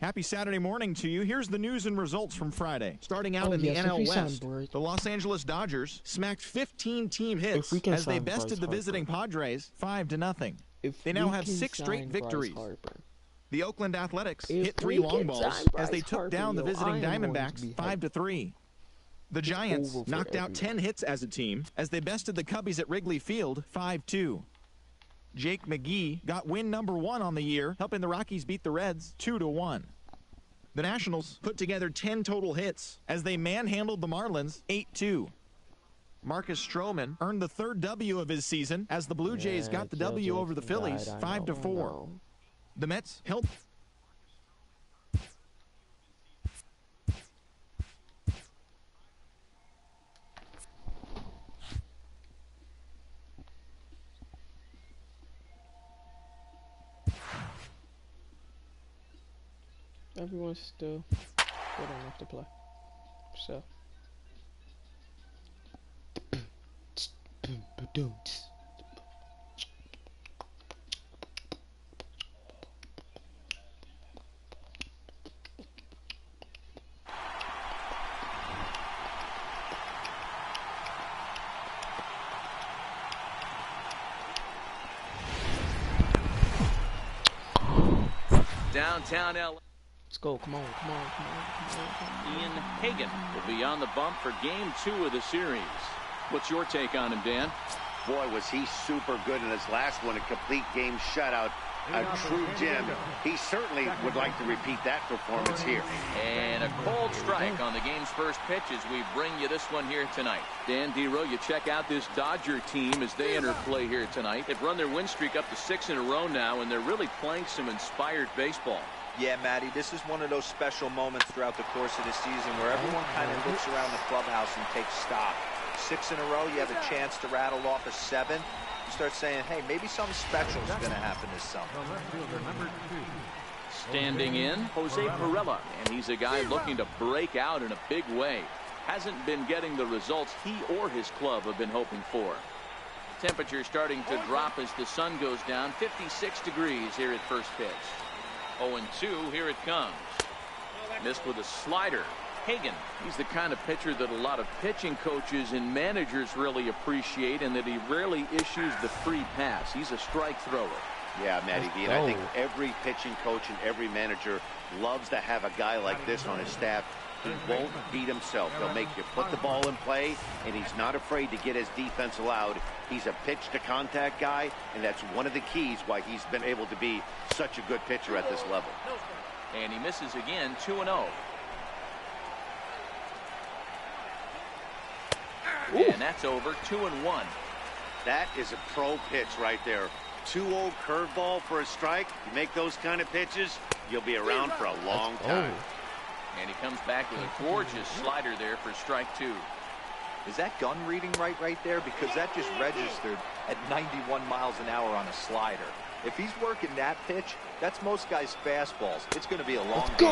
Happy Saturday morning to you. Here's the news and results from Friday. Starting out in the NL West, the Los Angeles Dodgers smacked 15 team hits as they bested the visiting Padres 5-0. They now have 6 straight victories. The Oakland Athletics hit 3 long balls as they took down the visiting Diamondbacks 5-3. The Giants knocked out 10 hits as a team as they bested the Cubbies at Wrigley Field 5-2. Jake McGee got win number 1 on the year, helping the Rockies beat the Reds 2-1. The Nationals put together 10 total hits as they manhandled the Marlins 8-2. Marcus Stroman earned the 3rd W of his season as the Blue Jays got the W over the Phillies 5-4. The Mets held. Everyone's still good enough to play. So. Downtown LA. Let's go. Come on. Ian Hagan will be on the bump for game 2 of the series. What's your take on him, Dan? Boy, was he super good in his last one, a complete game shutout, a true gem. He certainly would like to repeat that performance here. And a cold strike on the game's first pitch as we bring you this one here tonight. Dan Dero, you check out this Dodger team as they enter play here tonight. They've run their win streak up to 6 in a row now, and they're really playing some inspired baseball. Yeah, Matty, this is one of those special moments throughout the course of the season where everyone kind of looks around the clubhouse and takes stock. 6 in a row, you have a chance to rattle off a 7. You start saying, hey, maybe something special is going to happen this summer. Standing in, Jose Perella, and he's a guy looking to break out in a big way. Hasn't been getting the results he or his club have been hoping for. Temperature starting to drop as the sun goes down. 56 degrees here at first pitch. 0-2, here it comes. Missed with a slider. Hagan, he's the kind of pitcher that a lot of pitching coaches and managers really appreciate, and that he rarely issues the free pass. He's a strike thrower. Yeah, Matty V, and I think every pitching coach and every manager loves to have a guy like this on his staff. He won't beat himself. He'll make you put the ball in play, and he's not afraid to get his defense allowed. He's a pitch-to-contact guy, and that's one of the keys why he's been able to be such a good pitcher at this level. And he misses again, 2-0. And that's over, 2-1. That is a pro pitch right there. 2-0 curveball for a strike. You make those kind of pitches, you'll be around for a long time. And he comes back with a gorgeous slider there for strike 2. Is that gun reading right there? Because that just registered at 91 miles an hour on a slider. If he's working that pitch, that's most guys' fastballs. It's going to be a long game.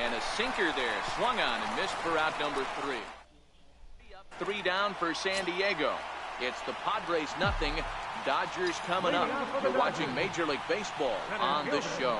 And a sinker there, swung on and missed for out number 3. 3 down for San Diego. It's the Padres nothing. Dodgers coming up. You're watching Major League Baseball on the show.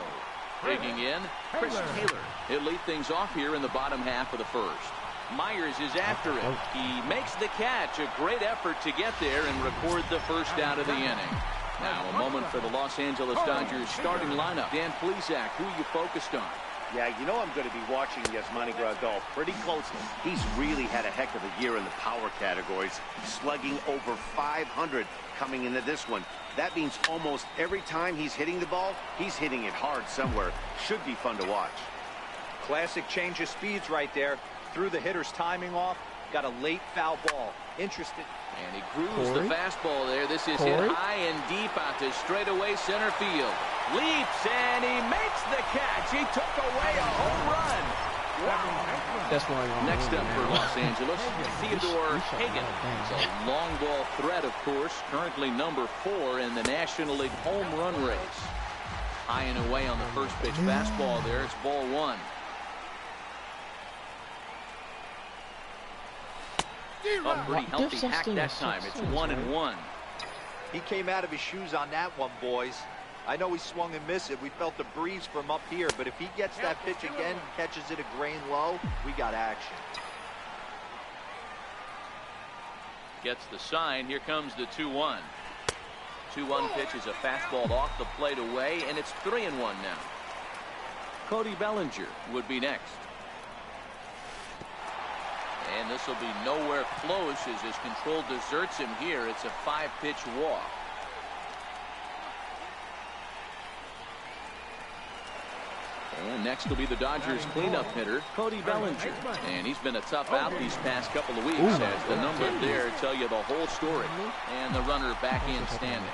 Digging in, Chris Taylor. He'll lead things off here in the bottom half of the first. Myers is after it. He makes the catch. A great effort to get there and record the first out of the inning. Now a moment for the Los Angeles Dodgers starting lineup. Dan Plesac, who you focused on? Yeah, you know I'm going to be watching Yasmani Grandal pretty closely. He's really had a heck of a year in the power categories, slugging over 500 coming into this one. That means almost every time he's hitting the ball, he's hitting it hard somewhere. Should be fun to watch. Classic change of speeds right there. Threw the hitter's timing off. Got a late foul ball. Interested. And he grooves the fastball there. This is hit high and deep out to straightaway center field. Leaps and he makes the catch. He took away a home run. Wow. That's why Next up for Los Angeles, Theodore Hagen. He's a long ball threat, of course. Currently number 4 in the National League home run race. High and away on the first pitch fastball there. It's ball 1. Oh, pretty healthy hack that time. It's 1-1. He came out of his shoes on that one, boys. I know he swung and missed it. We felt the breeze from up here, but if he gets that pitch again and catches it a grain low, we got action. Gets the sign. Here comes the 2-1. 2-1 pitch is a fastball off the plate away, and it's 3-1 now. Cody Bellinger would be next. And this will be nowhere close as his control deserts him here. It's a 5-pitch walk. And next will be the Dodgers cleanup hitter, Cody Bellinger. And he's been a tough out these past couple of weeks as the numbers there tell you the whole story. And the runner back in standing.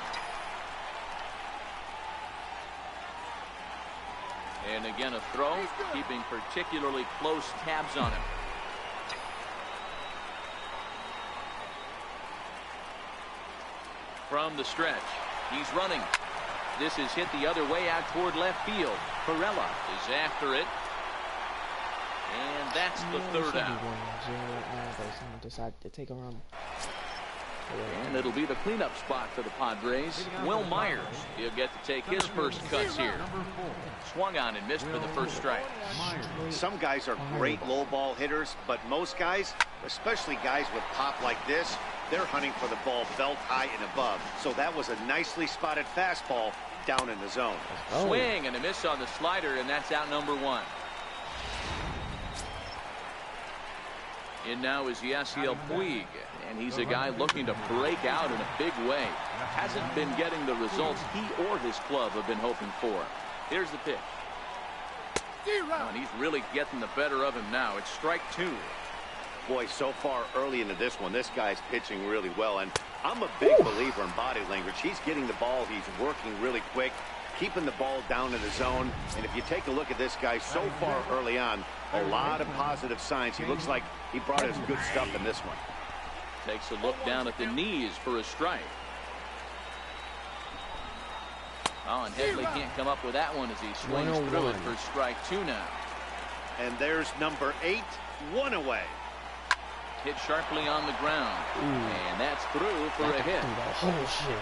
And again a throw, keeping particularly close tabs on him. From the stretch, he's running. This is hit the other way out toward left field. Perella is after it. And that's the third out. Decided to take a run. And it'll be the cleanup spot for the Padres. Will Myers, he'll get to take his first cuts here. Swung on and missed for the first strike. Some guys are great low ball hitters, but most guys, especially guys with pop like this, they're hunting for the ball belt high and above. So that was a nicely spotted fastball down in the zone. Swing and a miss on the slider, and that's out number 1. In now is Yasiel Puig, and he's a guy looking to break out in a big way. Hasn't been getting the results he or his club have been hoping for. Here's the pitch. And he's really getting the better of him now. It's strike 2. Boy, so far early into this one, this guy's pitching really well, and I'm a big believer in body language. He's getting the ball. He's working really quick, keeping the ball down in the zone. And if you take a look at this guy so far early on, a lot of positive signs. He looks like he brought his good stuff in this one. Takes a look down at the knees for a strike. Oh, and Headley can't come up with that one as he swings through it for strike 2 now. And there's number 8, 1 away. Hit sharply on the ground. And that's through for a hit. Oh, shit.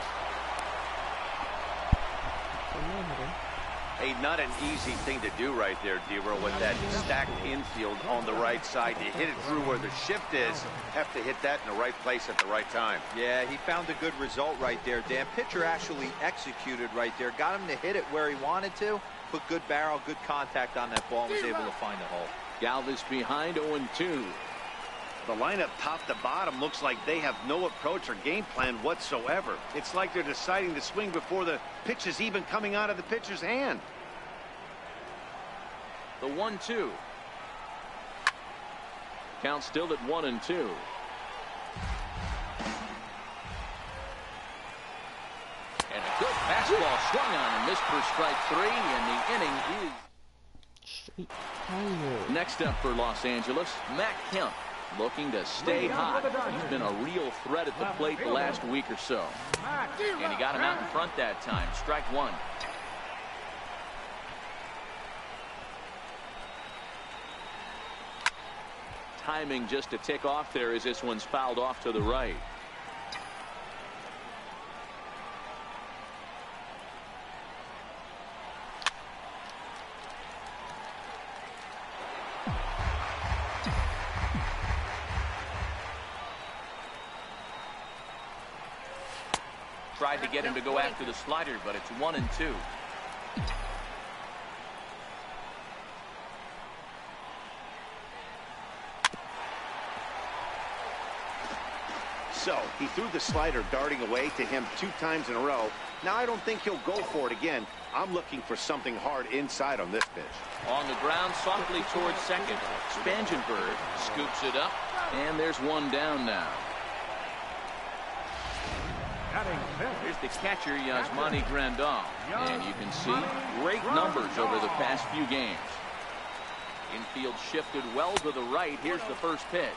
Hey, not an easy thing to do right there, D-Roll, with that stacked infield on the right side. You hit it through where the shift is. Have to hit that in the right place at the right time. Yeah, he found a good result right there, Dan. Pitcher actually executed right there. Got him to hit it where he wanted to. Put good barrel, good contact on that ball, and was able to find the hole. Galvis behind 0-2. The lineup top to bottom looks like they have no approach or game plan whatsoever. It's like they're deciding to swing before the pitch is even coming out of the pitcher's hand. The 1-2. Count still at 1-2. And a good fastball swung on and missed for strike 3, and the inning is next up for Los Angeles. Matt Kemp, looking to stay hot. He's been a real threat at the plate the last week or so. And he got him out in front that time. Strike 1. Timing just to tick off there as this one's fouled off to the right. Tried to get him to go after the slider, but it's 1-2. So he threw the slider darting away to him 2 times in a row. Now I don't think he'll go for it again. I'm looking for something hard inside on this pitch. On the ground, softly towards second. Spangenberg scoops it up, and there's one down now. Here's the catcher, Yasmani Grandal. And you can see great numbers over the past few games. Infield shifted well to the right. Here's the first pitch.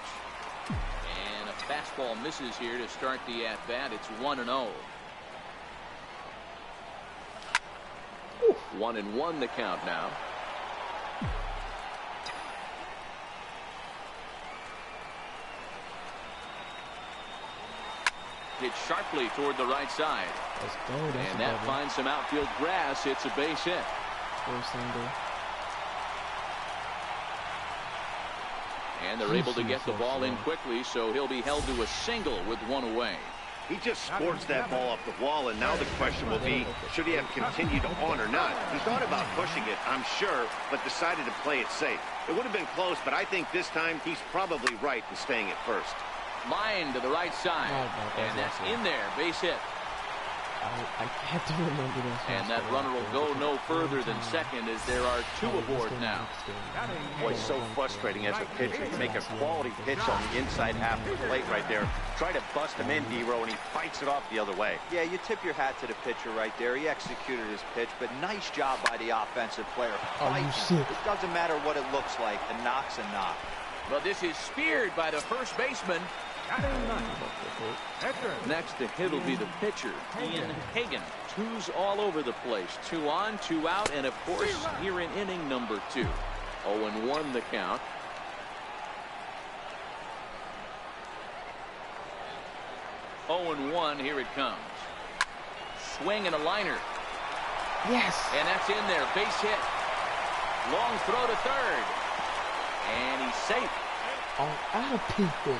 And a fastball misses here to start the at-bat. It's 1-0. 1-1 the count now. Hit sharply toward the right side. Let's go. And that finds some outfield grass. It's a base hit. And they're able to get the ball in quickly, so he'll be held to a single with one away. He just squirts that ball up the wall, and now the question will be, should he have continued on or not? He thought about pushing it, I'm sure, but decided to play it safe. It would have been close, but I think this time he's probably right in staying at first. Line to the right side, and that's in there, base hit. I had to remember that. And that runner will go no further than second as there are 2 aboard now. Boy, so frustrating as a pitcher to make a quality pitch on the inside half of the plate right there. Try to bust him in, D-Row, and he fights it off the other way. Yeah, you tip your hat to the pitcher right there. He executed his pitch, but nice job by the offensive player. It doesn't matter what it looks like. A knock's a knock. But this is speared by the first baseman. Next to hit will be the pitcher, Ian Hagan. 2's all over the place. 2 on, 2 out, and of course here in inning number 2. 0-1 the count. (0-1) here it comes. Swing and a liner. Yes. And that's in there. Base hit. Long throw to third. And he's safe. Out of people.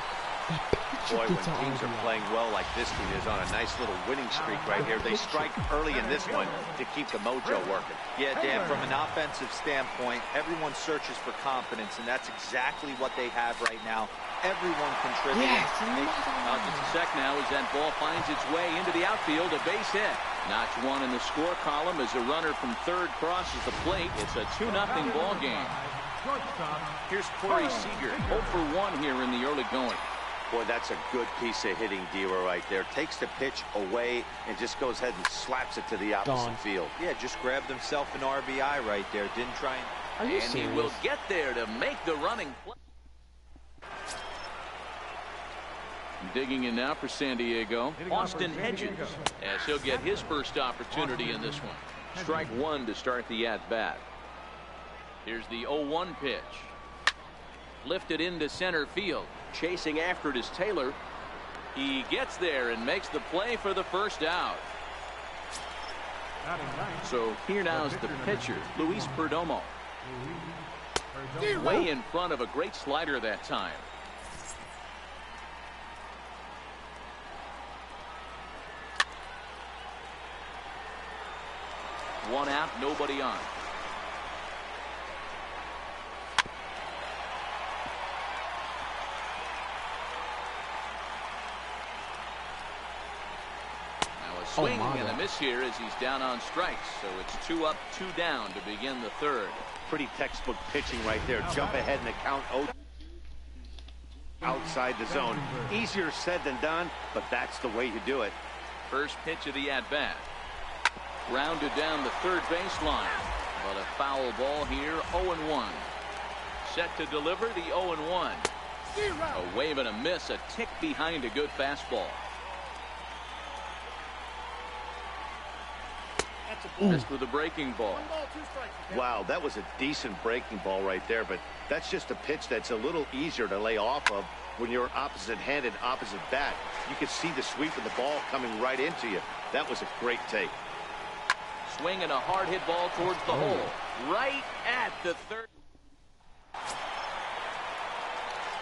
Boy, when teams are playing well like this team is on a nice little winning streak right here, they strike early in this one to keep the mojo working. Yeah, Dan, from an offensive standpoint, everyone searches for confidence, and that's exactly what they have right now. Everyone contributing. Now just a sec now as that ball finds its way into the outfield, a base hit. Notch 1 in the score column as a runner from third crosses the plate. It's a 2-0 ball game. Here's Corey Seager, 0 for 1 here in the early going. Boy, that's a good piece of hitting, D-Row, right there. Takes the pitch away and just goes ahead and slaps it to the opposite field. Yeah, just grabbed himself an RBI right there. Didn't try and... And he will get there to make the running play. Digging in now for San Diego, Austin Hedges, as he'll get his first opportunity in this one. Strike 1 to start the at-bat. Here's the 0-1 pitch. Lifted into center field. Chasing after it is Taylor. He gets there and makes the play for the first out. So here now is the pitcher, Luis Perdomo. Way in front of a great slider that time. One out, nobody on. Swing and a miss here as he's down on strikes. So it's 2 up, 2 down to begin the third. Pretty textbook pitching right there. Jump ahead in the count. Outside the zone. Easier said than done, but that's the way you do it. First pitch of the at-bat. Grounded down the third baseline. But a foul ball here, 0-1. Set to deliver the 0-1. A wave and a miss, a tick behind a good fastball. Missed with a breaking ball. Wow, that was a decent breaking ball right there, but that's just a pitch that's a little easier to lay off of when you're opposite-handed, opposite bat. You can see the sweep of the ball coming right into you. That was a great take. Swing and a hard hit ball towards the hole. Right at the third.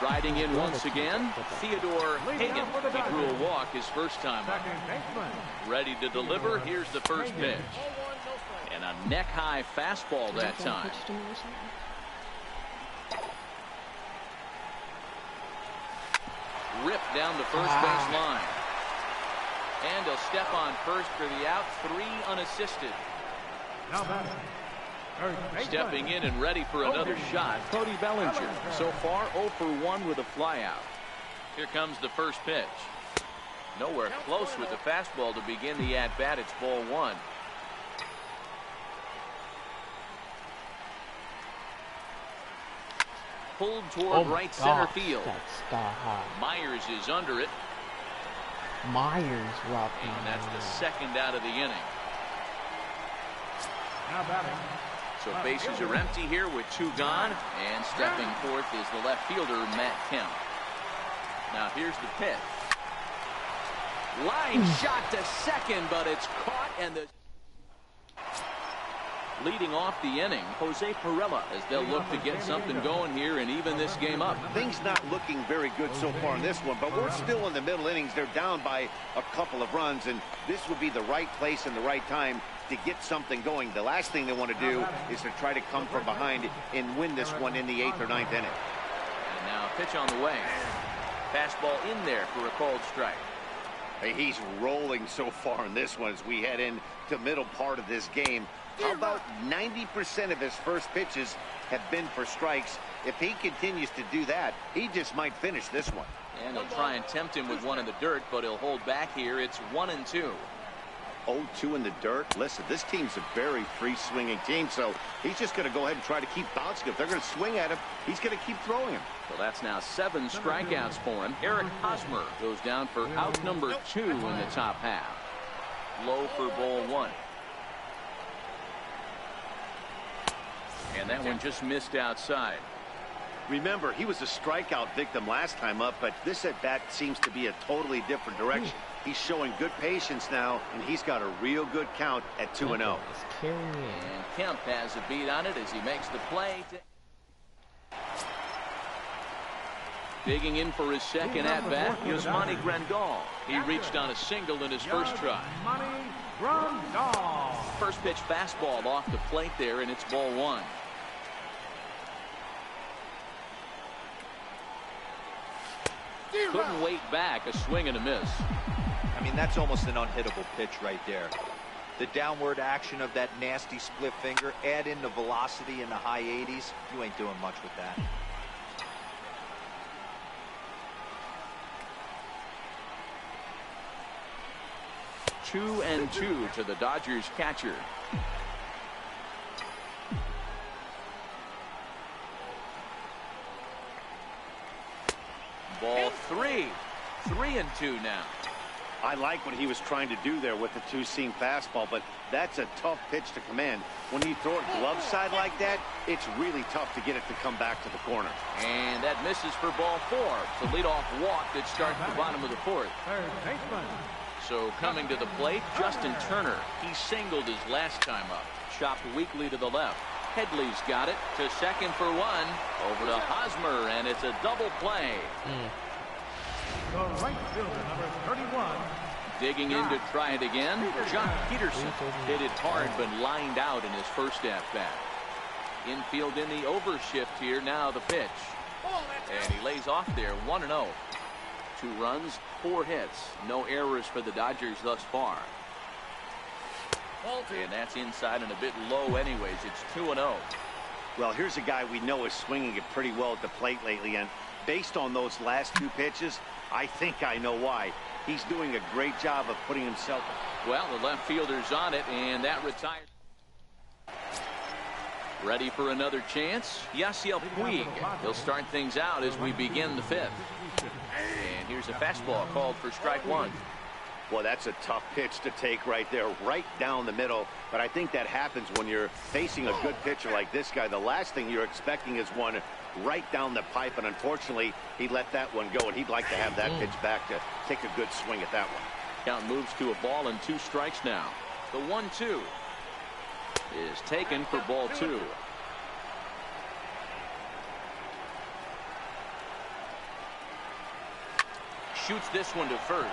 Riding in once again, Theodore Hagan. He drew a walk his first time up. Ready to deliver. Here's the first pitch. And a neck-high fastball that time. Ripped down the first base line. And he'll step on first for the out. 3 unassisted. Stepping in and ready for another shot, Cody Bellinger. So far 0 for 1 with a flyout. Here comes the first pitch. Nowhere close with the fastball to begin the at-bat. It's ball 1. Pulled toward right center field. Myers is under it. Myers robbed him. And that's the second out of the inning. Now batting. So bases are empty here with 2 gone. And stepping forth is the left fielder, Matt Kemp. Now here's the pitch. Line shot to second, but it's caught, and the leading off the inning, Jose Perella, as they'll look to get something going here and even this game up. Things not looking very good so far in this one, but we're still in the middle innings. They're down by a couple of runs, and this would be the right place and the right time to get something going. The last thing they want to do is to try to come from behind and win this one in the 8th or 9th inning. And now pitch on the way. Fastball in there for a called strike. Hey, he's rolling so far in this one as we head into the middle part of this game. How about 90% of his first pitches have been for strikes? If he continues to do that, he just might finish this one. And he'll try and tempt him with one in the dirt, but he'll hold back here. It's 1-2. 0-2 in the dirt. Listen, this team's a very free-swinging team, so he's just going to go ahead and try to keep bouncing. If they're going to swing at him, he's going to keep throwing him. So that's now 7 strikeouts for him. Eric Hosmer goes down for out number 2 in the top half. Low for ball 1. And that one just missed outside. Remember, he was a strikeout victim last time up, but this at-bat seems to be a totally different direction. He's showing good patience now, and he's got a real good count at 2-0. And Kemp has a beat on it as he makes the play. Digging in for his second at-bat is Manny Grandal. He reached on a single in his first try. First pitch fastball off the plate there, and it's ball 1. Couldn't wait back. A swing and a miss. I mean, that's almost an unhittable pitch right there. The downward action of that nasty split finger, add in the velocity in the high 80s, you ain't doing much with that. Two and 2 to the Dodgers catcher. Ball 3. 3-2 now. I like what he was trying to do there with the two-seam fastball, but that's a tough pitch to command. When you throw it glove side like that, it's really tough to get it to come back to the corner. And that misses for ball 4. The leadoff walk that starts the bottom of the 4th. So coming to the plate, Justin Turner. He singled his last time up. Chopped weakly to the left. Headley's got it to second for 1. Over to Hosmer, and it's a double play. The right fielder, number 31. Digging in to try it again. John Peterson hit it hard but lined out in his first at-bat. Infield in the overshift here. Now the pitch. And he lays off there. 1-0. 2 runs, 4 hits. No errors for the Dodgers thus far. And that's inside and a bit low anyways. It's 2-0. Well, here's a guy we know is swinging it pretty well at the plate lately, and based on those last 2 pitches, I think I know why. He's doing a great job of putting himself. Well, the left fielder's on it, and that retires. Ready for another chance? Yasiel Puig. He'll start things out as we begin the 5th. And here's a fastball called for strike 1. Well, that's a tough pitch to take right there, right down the middle. But I think that happens when you're facing a good pitcher like this guy. The last thing you're expecting is one right down the pipe, and unfortunately, he let that one go, and he'd like to have that pitch back to take a good swing at that one. Count moves to a ball and 2 strikes now. The 1-2 is taken for ball 2. shoots this one to first.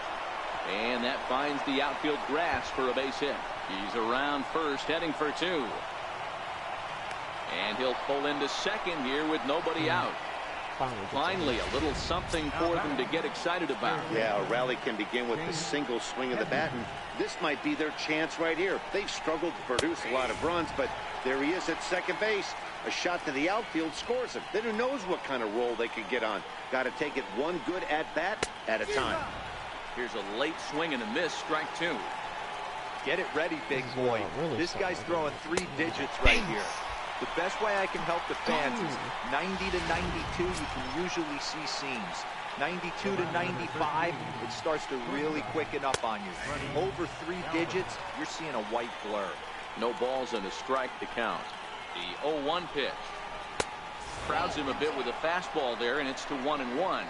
And that finds the outfield grass for a base hit. He's around first, heading for two. And he'll pull into second here with nobody out. Finally, a little something for them to get excited about. Yeah, a rally can begin with a single swing of the bat, and this might be their chance right here. They've struggled to produce a lot of runs, but there he is at second base. A shot to the outfield scores him. Then who knows what kind of roll they could get on. Got to take it one good at-bat at a time. Here's a late swing and a miss, strike two. Get it ready, big boy. This guy's throwing 3 digits right here. The best way I can help the fans is 90 to 92. You can usually see seams. 92 to 95, it starts to really quicken up on you. Over 3 digits, you're seeing a white blur. No balls and a strike to count. The 0-1 pitch. Crowds him a bit with a fastball there, and it's to 1-1.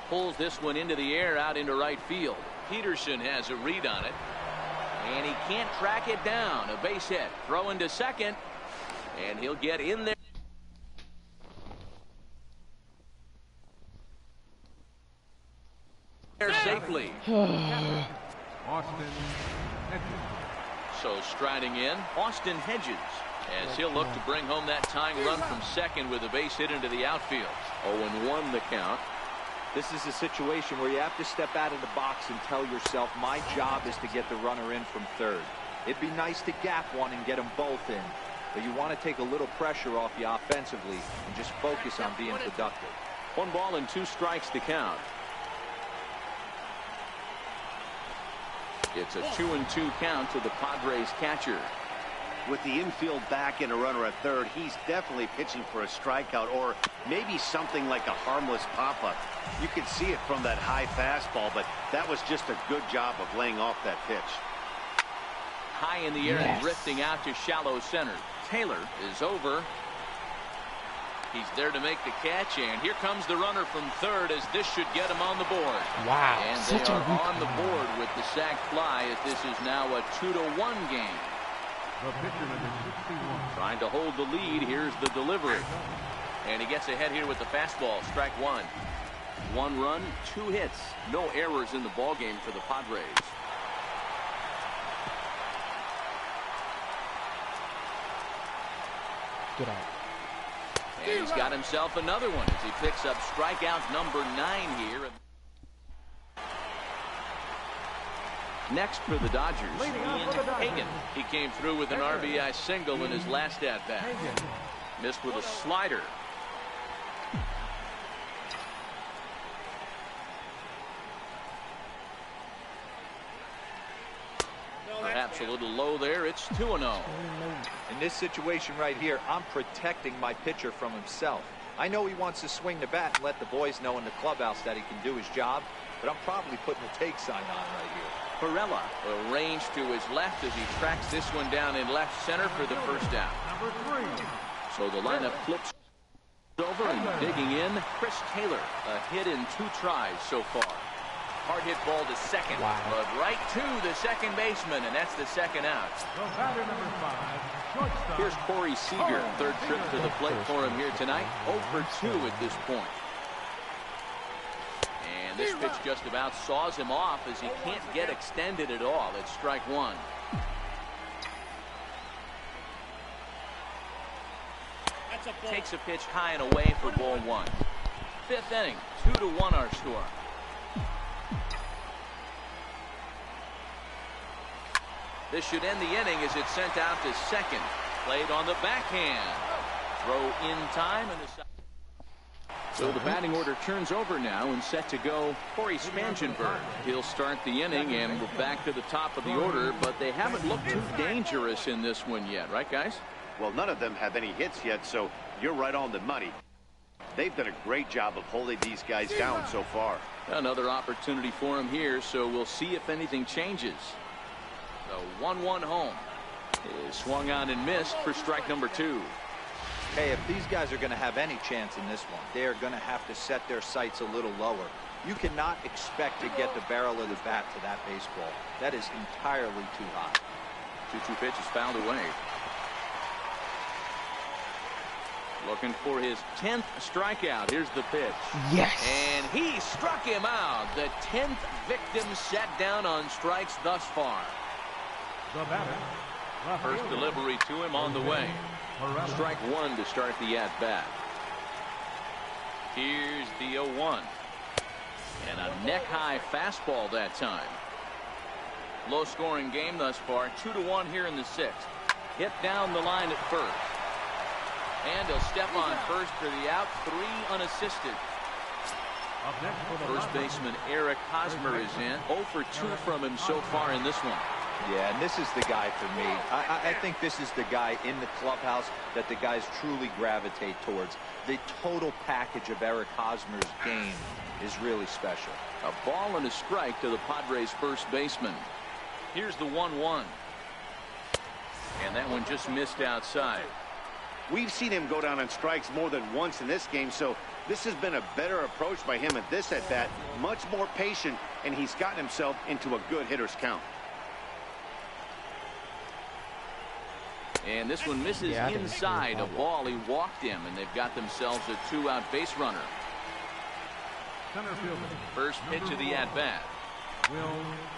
Pulls this one into the air out into right field. Peterson has a read on it. And he can't track it down. A base hit. Throw into second. And he'll get in there. Safely. So striding in, Austin Hedges, as he'll look to bring home that tying run from second with a base hit into the outfield. 0-1 the count. This is a situation where you have to step out of the box and tell yourself, my job is to get the runner in from third. It'd be nice to gap one and get them both in, but you want to take a little pressure off you offensively and just focus on being productive. 1 ball and 2 strikes to count. It's a 2-2 count to the Padres catcher. With the infield back and a runner at third, he's definitely pitching for a strikeout or maybe something like a harmless pop-up. You can see it from that high fastball, but that was just a good job of laying off that pitch. High in the air and drifting out to shallow center. Taylor is over. He's there to make the catch, and here comes the runner from third as this should get him on the board. Wow. And they are on the board with the sac fly as this is now a 2-1 game. Trying to hold the lead. Here's the delivery. And he gets ahead here with the fastball. Strike one. 1 run, 2 hits. No errors in the ball game for the Padres. Get out. And he's got himself another one as he picks up strikeout number 9 here. Next for the Dodgers, Ian Hagan. He came through with an RBI single in his last at-bat. Missed with a slider. Perhaps a little low there. It's 2-0. In this situation right here, I'm protecting my pitcher from himself. I know he wants to swing the bat and let the boys know in the clubhouse that he can do his job, but I'm probably putting a take sign on right here. Perella arranged to his left as he tracks this one down in left center for the first down. So the lineup flips over and digging in. Chris Taylor, a hit in 2 tries so far. Hard hit ball to second, but right to the second baseman, and that's the second out. Here's Corey Seager, third trip to the plate for him here tonight. 0 for 2 at this point. And this pitch just about saws him off as he can't get extended at all. It's strike one. Takes a pitch high and away for ball one. 5th inning, 2-1 our score. This should end the inning as it's sent out to second. Played on the backhand. Throw in time. And so the batting order turns over now and set to go Corey Spangenberg. He'll start the inning and we're back to the top of the order, but they haven't looked too dangerous in this one yet. Right, guys? Well, none of them have any hits yet, so you're right on the money. They've done a great job of holding these guys down so far. Another opportunity for him here, so we'll see if anything changes. The 1-1 home is swung on and missed for strike number 2. Hey, if these guys are going to have any chance in this one, they are going to have to set their sights a little lower. You cannot expect to get the barrel of the bat to that baseball. That is entirely too high. 2-2 pitch is fouled away. Looking for his 10th strikeout. Here's the pitch. Yes. And he struck him out. The 10th victim set down on strikes thus far. The batter. First delivery to him on the way. Strike one to start the at-bat. Here's the 0-1. And a neck-high fastball that time. Low-scoring game thus far. 2-1 here in the 6th. Hit down the line at first. And he'll step on first for the out. 3 unassisted. First baseman Eric Hosmer is in. 0 for 2 from him so far in this one. Yeah, and this is the guy for me. I think this is the guy in the clubhouse that the guys truly gravitate towards. The total package of Eric Hosmer's game is really special. A ball and a strike to the Padres' first baseman. Here's the 1-1. And that one just missed outside. We've seen him go down on strikes more than once in this game, so this has been a better approach by him at this at-bat. Much more patient, and he's gotten himself into a good hitter's count. And this one misses inside a ball. He walked him, and they've got themselves a 2-out base runner. First pitch of the at-bat.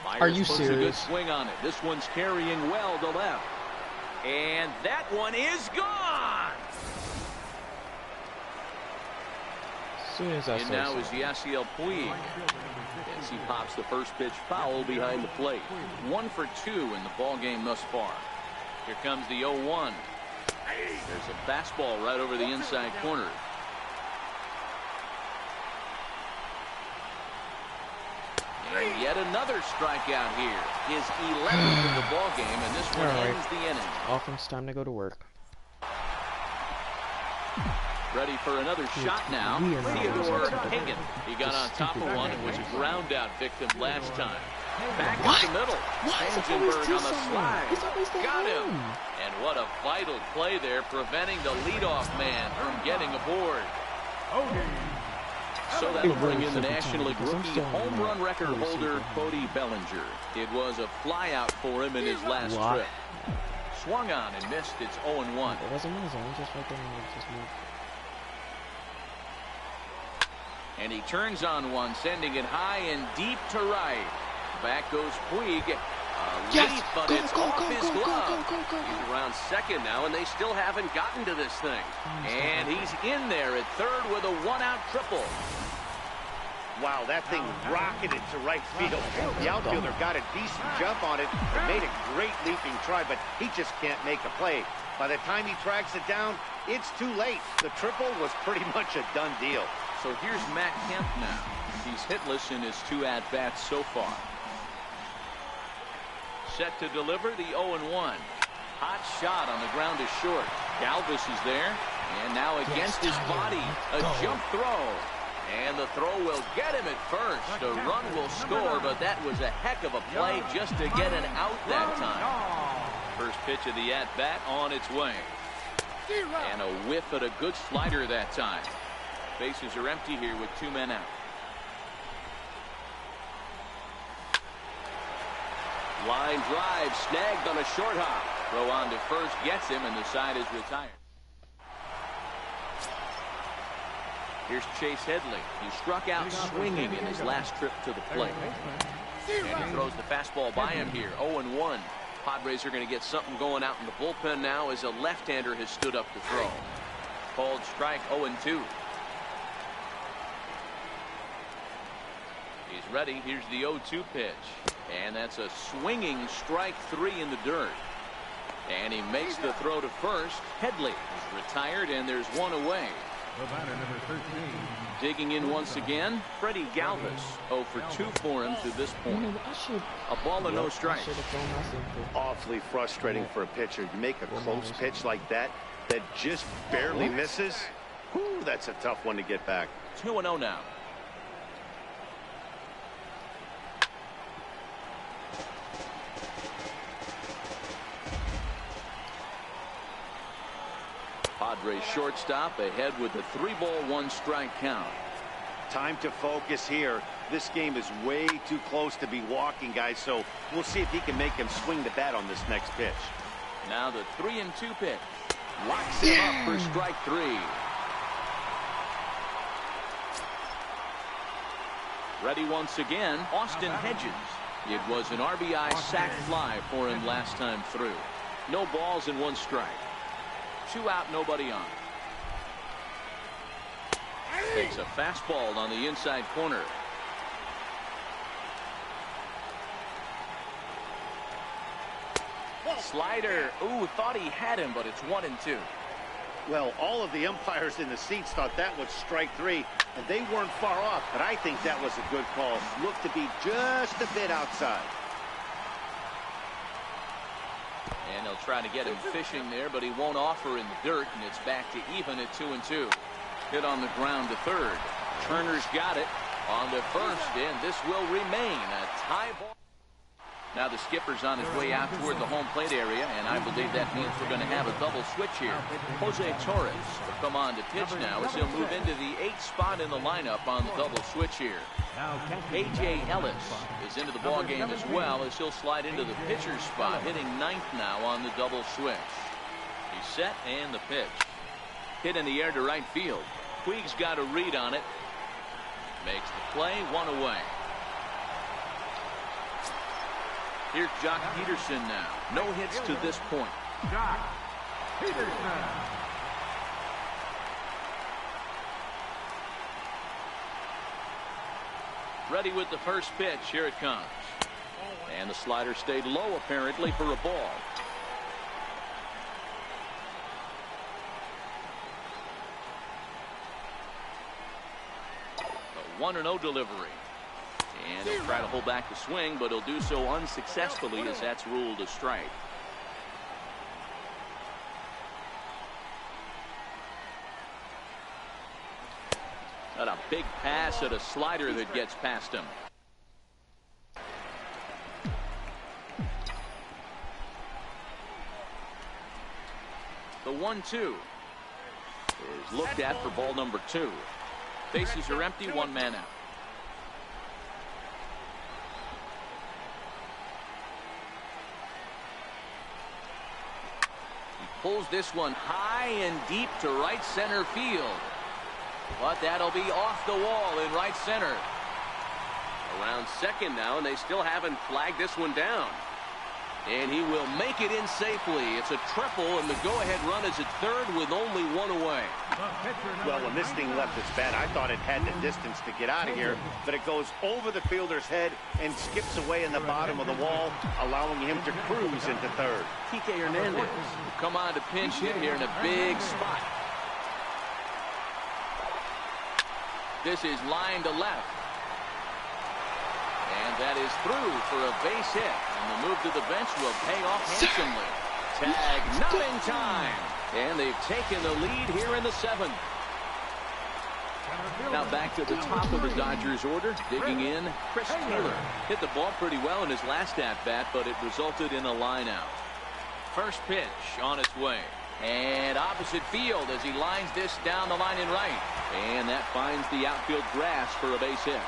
Are you puts serious? A good swing on it. This one's carrying well to left. And that one is gone. As soon as I and now is Yasiel Puig. As he pops the first pitch foul behind the plate. 1 for 2 in the ball game thus far. Here comes the 0-1. There's a fastball right over the inside corner. And yet another strikeout here. His 11th in the ball game, and this one ends the inning. Offense time to go to work. Ready for another shot now. Theodore Hagen. He got on top of one and was a ground out victim last time. Back up the middle. Rosenberg on the slide. Got him. And what a vital play there, preventing the leadoff man from getting aboard. So that'll bring in the National League rookie home run record holder Cody Bellinger. It was a flyout for him in his last trip. Swung on and missed. It's 0-1. It wasn't in his zone, just right there. Just moved. And he turns on one, sending it high and deep to right. Back goes Puig. Leap, but it's off his glove. He's around second now, and they still haven't gotten to this thing. And he's in there at third with a 1-out triple. Wow, that thing rocketed to right field. The outfielder got a decent jump on it, made a great leaping try, but he just can't make a play. By the time he tracks it down, it's too late. The triple was pretty much a done deal. So here's Matt Kemp now. He's hitless in his 2 at-bats so far. Set to deliver the 0-1. Hot shot on the ground is short. Galvis is there. And now against his body, a jump throw. And the throw will get him at first. A run will score, but that was a heck of a play just to get an out that time. First pitch of the at-bat on its way. And a whiff at a good slider that time. Bases are empty here with 2 men out. Line drive snagged on a short hop. Throw on to first gets him, and the side is retired. Here's Chase Headley. He struck out swinging in his last trip to the plate. And he throws the fastball by him here. 0-1. Padres are going to get something going out in the bullpen now as a left-hander has stood up to throw. Called strike 0-2. He's ready. Here's the 0-2 pitch. And that's a swinging strike 3 in the dirt. And he makes the throw to first. Headley is retired, and there's one away. The batter, number 13. Digging in once again, Freddie Galvis. 0 for 2 for him to this point. A ball and no strikes. Awfully frustrating for a pitcher. You make a close pitch like that just barely misses. Whew, that's a tough one to get back. 2-0 now. Padres shortstop ahead with a 3-ball 1-strike count. Time to focus here. This game is way too close to be walking, guys, so we'll see if he can make him swing the bat on this next pitch. Now the 3-2 pitch. Locks him up for strike 3. Ready once again, Austin Hedges. It was an RBI sac fly for him last time through. No balls and 1 strike. 2 out, nobody on. Takes a fastball on the inside corner. Slider. Ooh, thought he had him, but it's 1-2. Well, all of the umpires in the seats thought that was strike 3, and they weren't far off, but I think that was a good call. Looked to be just a bit outside. And they'll try to get him fishing there, but he won't offer in the dirt, and it's back to even at 2-2. Hit on the ground to third. Turner's got it on the first, and this will remain a tie ball. Now the skipper's on his way out toward the home plate area, and I believe that means we're going to have a double switch here. Jose Torres will come on to pitch now as he'll move into the 8th spot in the lineup on the double switch here. A.J. Ellis is into the ballgame as well as he'll slide into the pitcher's spot, hitting 9th now on the double switch. He's set and the pitch. Hit in the air to right field. Puig's got a read on it. Makes the play, 1 away. Here's Jock Peterson now. No hits to this point. Jock Peterson. Ready with the first pitch. Here it comes. And the slider stayed low apparently for a ball. A 1-0 delivery. And he'll try to hold back the swing, but he'll do so unsuccessfully as that's ruled a strike. Got a big pass at a slider that gets past him. The 1-2 is looked at for ball number 2. Bases are empty, 1 man out. Pulls this one high and deep to right center field. But that'll be off the wall in right center. Around second now, and they still haven't flagged this one down. And he will make it in safely. It's a triple, and the go-ahead run is at third with only 1 away. Well, when this thing left its bat, I thought it had the distance to get out of here, but it goes over the fielder's head and skips away in the bottom of the wall, allowing him to cruise into third. Kike Hernandez will come on to pinch hit here in a big spot. This is line to left. And that is through for a base hit. And the move to the bench will pay off handsomely. Tag not in time. And they've taken the lead here in the 7th. Now back to the top of the Dodgers order. Digging in, Chris Taylor. Hit the ball pretty well in his last at-bat, but it resulted in a line out. First pitch on its way. And opposite field as he lines this down the line in right. And that finds the outfield grass for a base hit.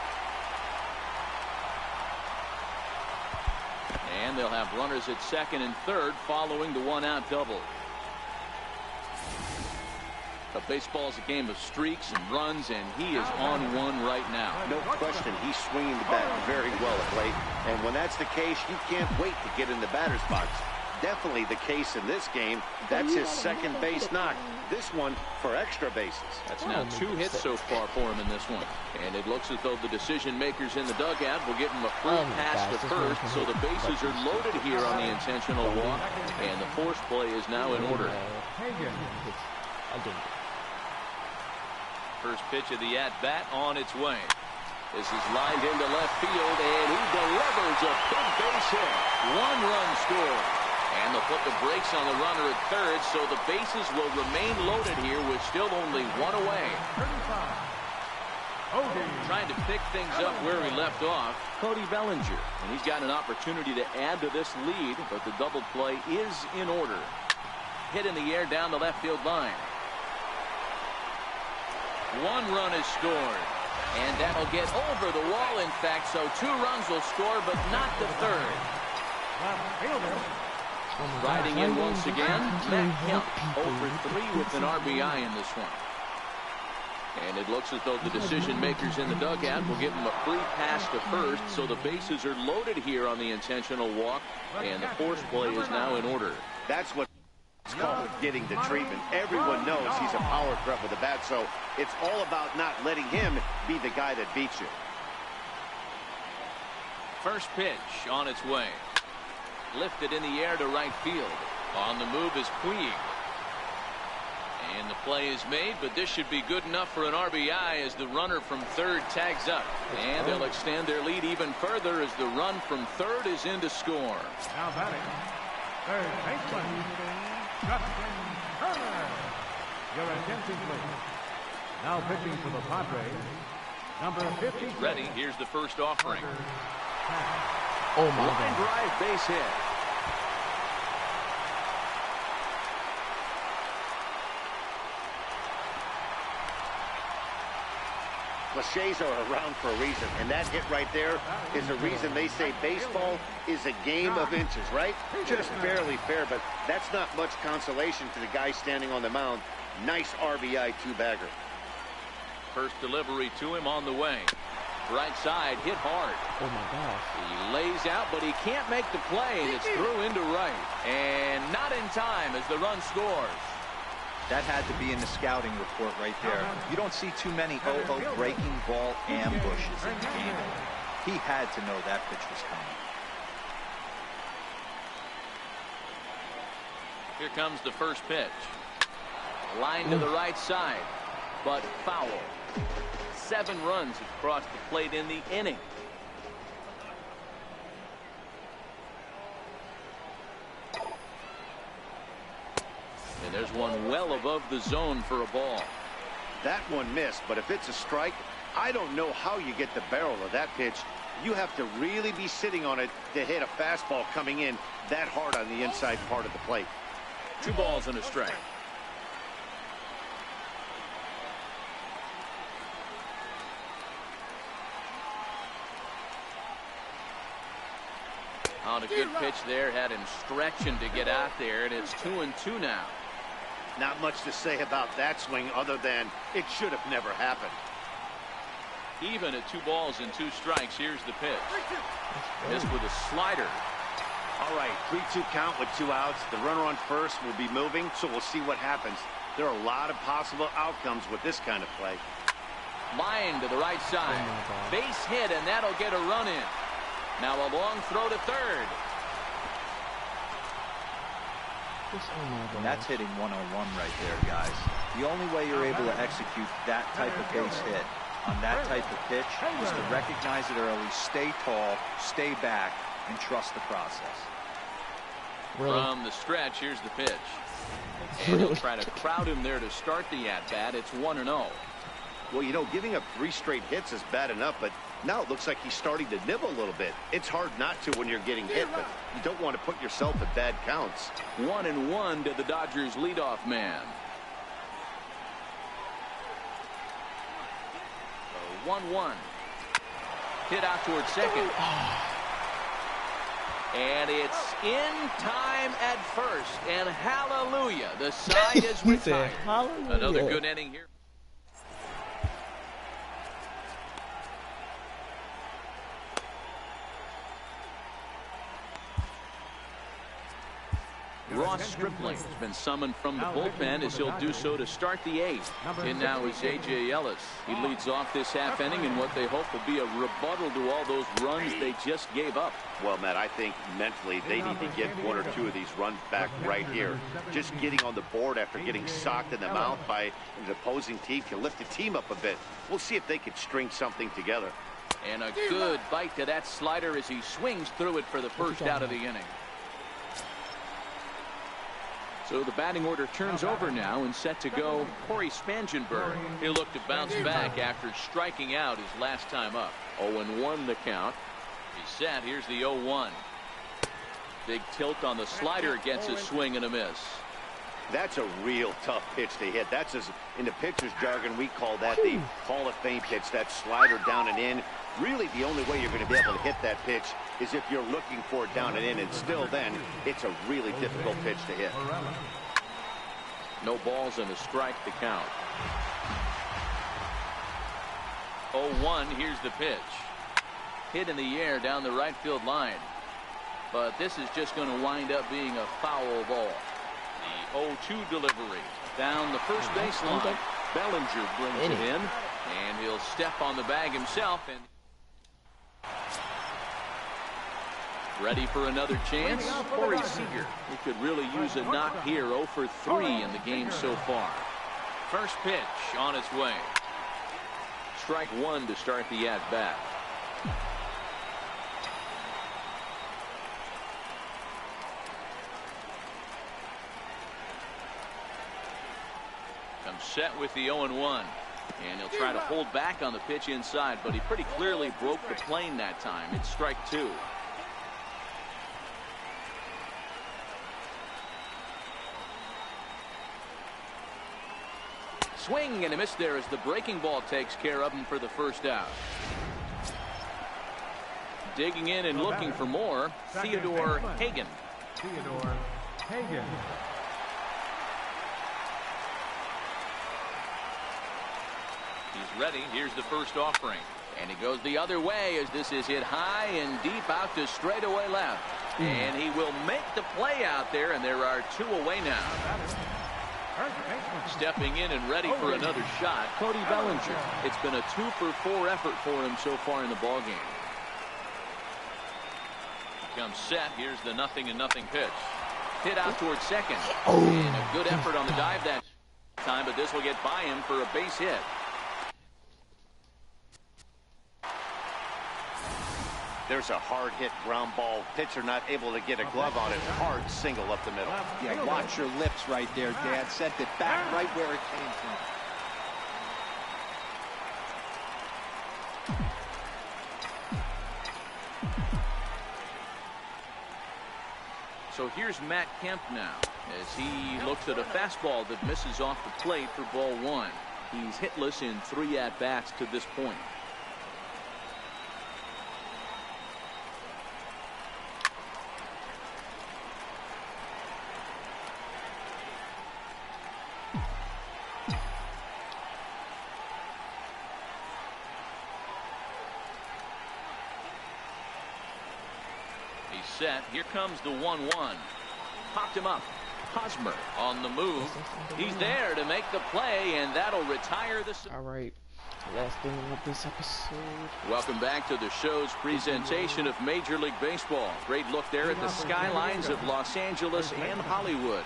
And they'll have runners at second and third following the 1-out double. But baseball's a game of streaks and runs, and he is on one right now. No question, he's swinging the bat very well at late. And when that's the case, you can't wait to get in the batter's box. Definitely the case in this game. That's his second base knock. This one for extra bases. That's now 2 hits so far for him in this one. And it looks as though the decision makers in the dugout will give him a free pass to first. So the bases are loaded here on the intentional walk. And the force play is now in order. First pitch of the at-bat on its way. This is lined into left field, and he delivers a big base hit. 1-run score. And they'll put the brakes on the runner at third, so the bases will remain loaded here with still only 1 away. Trying to pick things up where he left off, Cody Bellinger. And he's got an opportunity to add to this lead, but the double play is in order. Hit in the air down the left field line. 1 run is scored. And that'll get over the wall, in fact, so 2 runs will score, but not the third. Riding in once again, Matt Kemp, 0 for 3 with an RBI in this one. And it looks as though the decision makers in the dugout will give him a free pass to first, so the bases are loaded here on the intentional walk, and the force play is now in order. That's what it's called getting the treatment. Everyone knows he's a power threat with the bat, so it's all about not letting him be the guy that beats you. First pitch on its way. Lifted in the air to right field. On the move is Puig. And the play is made, but this should be good enough for an RBI as the runner from third tags up. And they'll extend their lead even further as the run from third is in to score. Now batting, third baseman, Justin Turner. Your attention, please. Now pitching for the Padres, number 50. Ready, here's the first offering. Oh my Line God. drive base hit. Cliches are around for a reason, and that hit right there is the reason they say baseball is a game of inches, right? Just barely fair, but that's not much consolation to the guy standing on the mound. Nice RBI two-bagger. First delivery to him on the way. Right side, hit hard. Oh my gosh. He lays out, but he can't make the play, and it's through into right. And not in time as the run scores. That had to be in the scouting report right there. You don't see too many breaking ball ambushes in the game. He had to know that pitch was coming. Here comes the first pitch. Line to the right side, but foul. 7 runs have crossed the plate in the inning. And there's one well above the zone for a ball. That one missed, but if it's a strike, I don't know how you get the barrel of that pitch. You have to really be sitting on it to hit a fastball coming in that hard on the inside part of the plate. 2 balls and a strike. On a good pitch there, had him stretching to get out there, and it's 2-2 now. Not much to say about that swing other than it should have never happened. Even at 2 balls and 2 strikes, here's the pitch. This with a slider. All right, 3-2 count with 2 outs. The runner on first will be moving, so we'll see what happens. There are a lot of possible outcomes with this kind of play. Line to the right side. Base hit, and that'll get a run in. Now a long throw to third. That's hitting 101 right there, guys. The only way you're able to execute that type of base hit on that type of pitch is to recognize it early, stay tall, stay back, and trust the process. Really? From the stretch, here's the pitch. And he'll try to crowd him there to start the at-bat. It's 1-0. Well, you know, giving up 3 straight hits is bad enough, but now it looks like he's starting to nibble a little bit. It's hard not to when you're getting hit, but you don't want to put yourself at bad counts. 1-1 to the Dodgers leadoff man. 1-1. Hit out towards second. And it's in time at first. And hallelujah, the side is retired. Another good inning here. Ross Stripling has been summoned from the bullpen as he'll do so to start the 8th. And now is A.J. Ellis. He leads off this half inning in what they hope will be a rebuttal to all those runs they just gave up. Well, Matt, I think mentally they need to get 1 or 2 of these runs back right here. Just getting on the board after getting socked in the mouth by an opposing team can lift the team up a bit. We'll see if they can string something together. And a good bite to that slider as he swings through it for the first out of the inning. So the batting order turns over now and set to go Corey Spangenberg. He'll look to bounce back after striking out his last time up. 0-1 the count. He's set. Here's the 0-1. Big tilt on the slider, gets a swing and a miss. That's a real tough pitch to hit. That's, as in the pitcher's jargon, we call that the Hall of Fame pitch. That slider down and in. Really, the only way you're going to be able to hit that pitch is if you're looking for it down and in, and still then, it's a really difficult pitch to hit. No balls and a strike to count. 0-1, here's the pitch. Hit in the air down the right field line. But this is just going to wind up being a foul ball. The 0-2 delivery down the first baseline. Bellinger brings it in, and he'll step on the bag himself. And ready for another chance. Corey Seager. He could really use a knock here. 0 for 3 in the game so far. First pitch on its way. Strike one to start the at-bat. Comes set with the 0-1. And he'll try to hold back on the pitch inside, but he pretty clearly broke the plane that time. It's strike two. Swing and a miss there as the breaking ball takes care of him for the first out. Digging in and looking for more, Theodore Hagen. Theodore Hagen. He's ready. Here's the first offering. And he goes the other way as this is hit high and deep out to straightaway left. And he will make the play out there, and there are two away now. Stepping in and ready for another shot, Cody Bellinger. It's been a 2-for-4 effort for him so far in the ballgame. Comes set. Here's the 0-0 pitch. Hit out towards second. And a good effort on the dive that time, but this will get by him for a base hit. There's a hard hit ground ball. Pitcher not able to get a glove on it. Hard single up the middle. Yeah, watch your lips right there, Dad. Sent it back right where it came from. So here's Matt Kemp now as he looks at a fastball that misses off the plate for ball one. He's hitless in 3 at-bats to this point. Set. Here comes the 1-1. Popped him up. Hosmer on the move. He's there to make the play, and that'll retire the. All right. Last thing of this episode. Welcome back to the show's presentation of Major League Baseball. Great look there at the skylines of Los Angeles and Hollywood.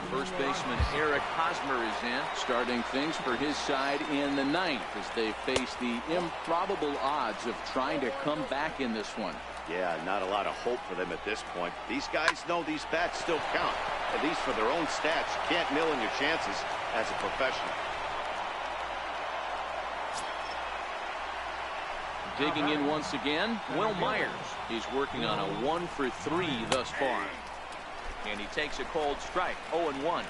First baseman Eric Hosmer is in, starting things for his side in the 9th as they face the improbable odds of trying to come back in this one. Yeah, not a lot of hope for them at this point. These guys know these bats still count, at least for their own stats. You can't mill in your chances as a professional. Digging in once again, Will Myers. He's working on a 1 for 3 thus far. And he takes a cold strike, 0-1.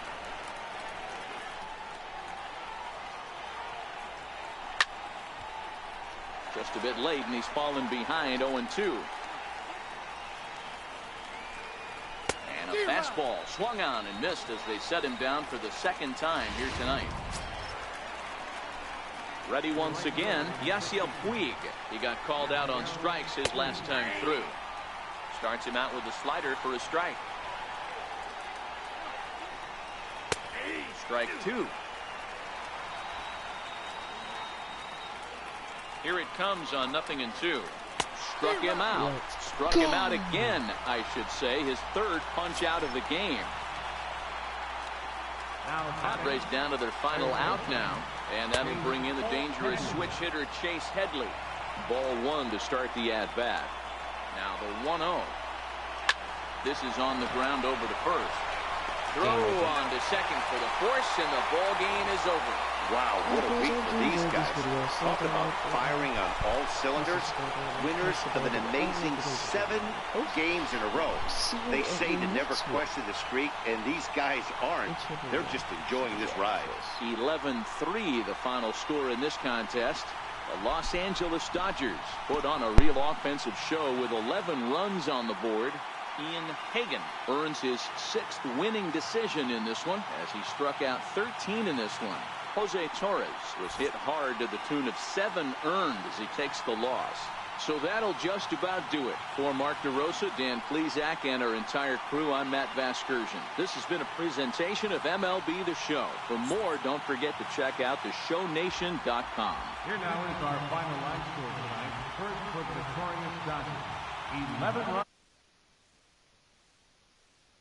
Just a bit late, and he's fallen behind, 0-2. And a fastball swung on and missed as they set him down for the second time here tonight. Ready once again, Yasiel Puig. He got called out on strikes his last time through. Starts him out with a slider for a strike. Strike two. Here it comes on 0-2. Struck him out. Struck him out again, I should say. His third punch out of the game. Padres down to their final out now. And that'll bring in the dangerous switch hitter Chase Headley. Ball one to start the at-bat. Now the 1-0. This is on the ground over to first. Throw on to second for the force, and the ball game is over. Wow, what a week for these guys. Talk about firing on all cylinders. Winners of an amazing 7 games in a row. They say to never question the streak, and these guys aren't. They're just enjoying this ride. 11-3 the final score in this contest. The Los Angeles Dodgers put on a real offensive show with 11 runs on the board. Ian Hagan earns his 6th winning decision in this one as he struck out 13 in this one. Jose Torres was hit hard to the tune of 7 earned as he takes the loss. So that'll just about do it. For Mark DeRosa, Dan Plesac, and our entire crew, I'm Matt Vasgersian. This has been a presentation of MLB The Show. For more, don't forget to check out theshownation.com. Here now is our final line score tonight. First for the victorious Dodgers. 11 runs.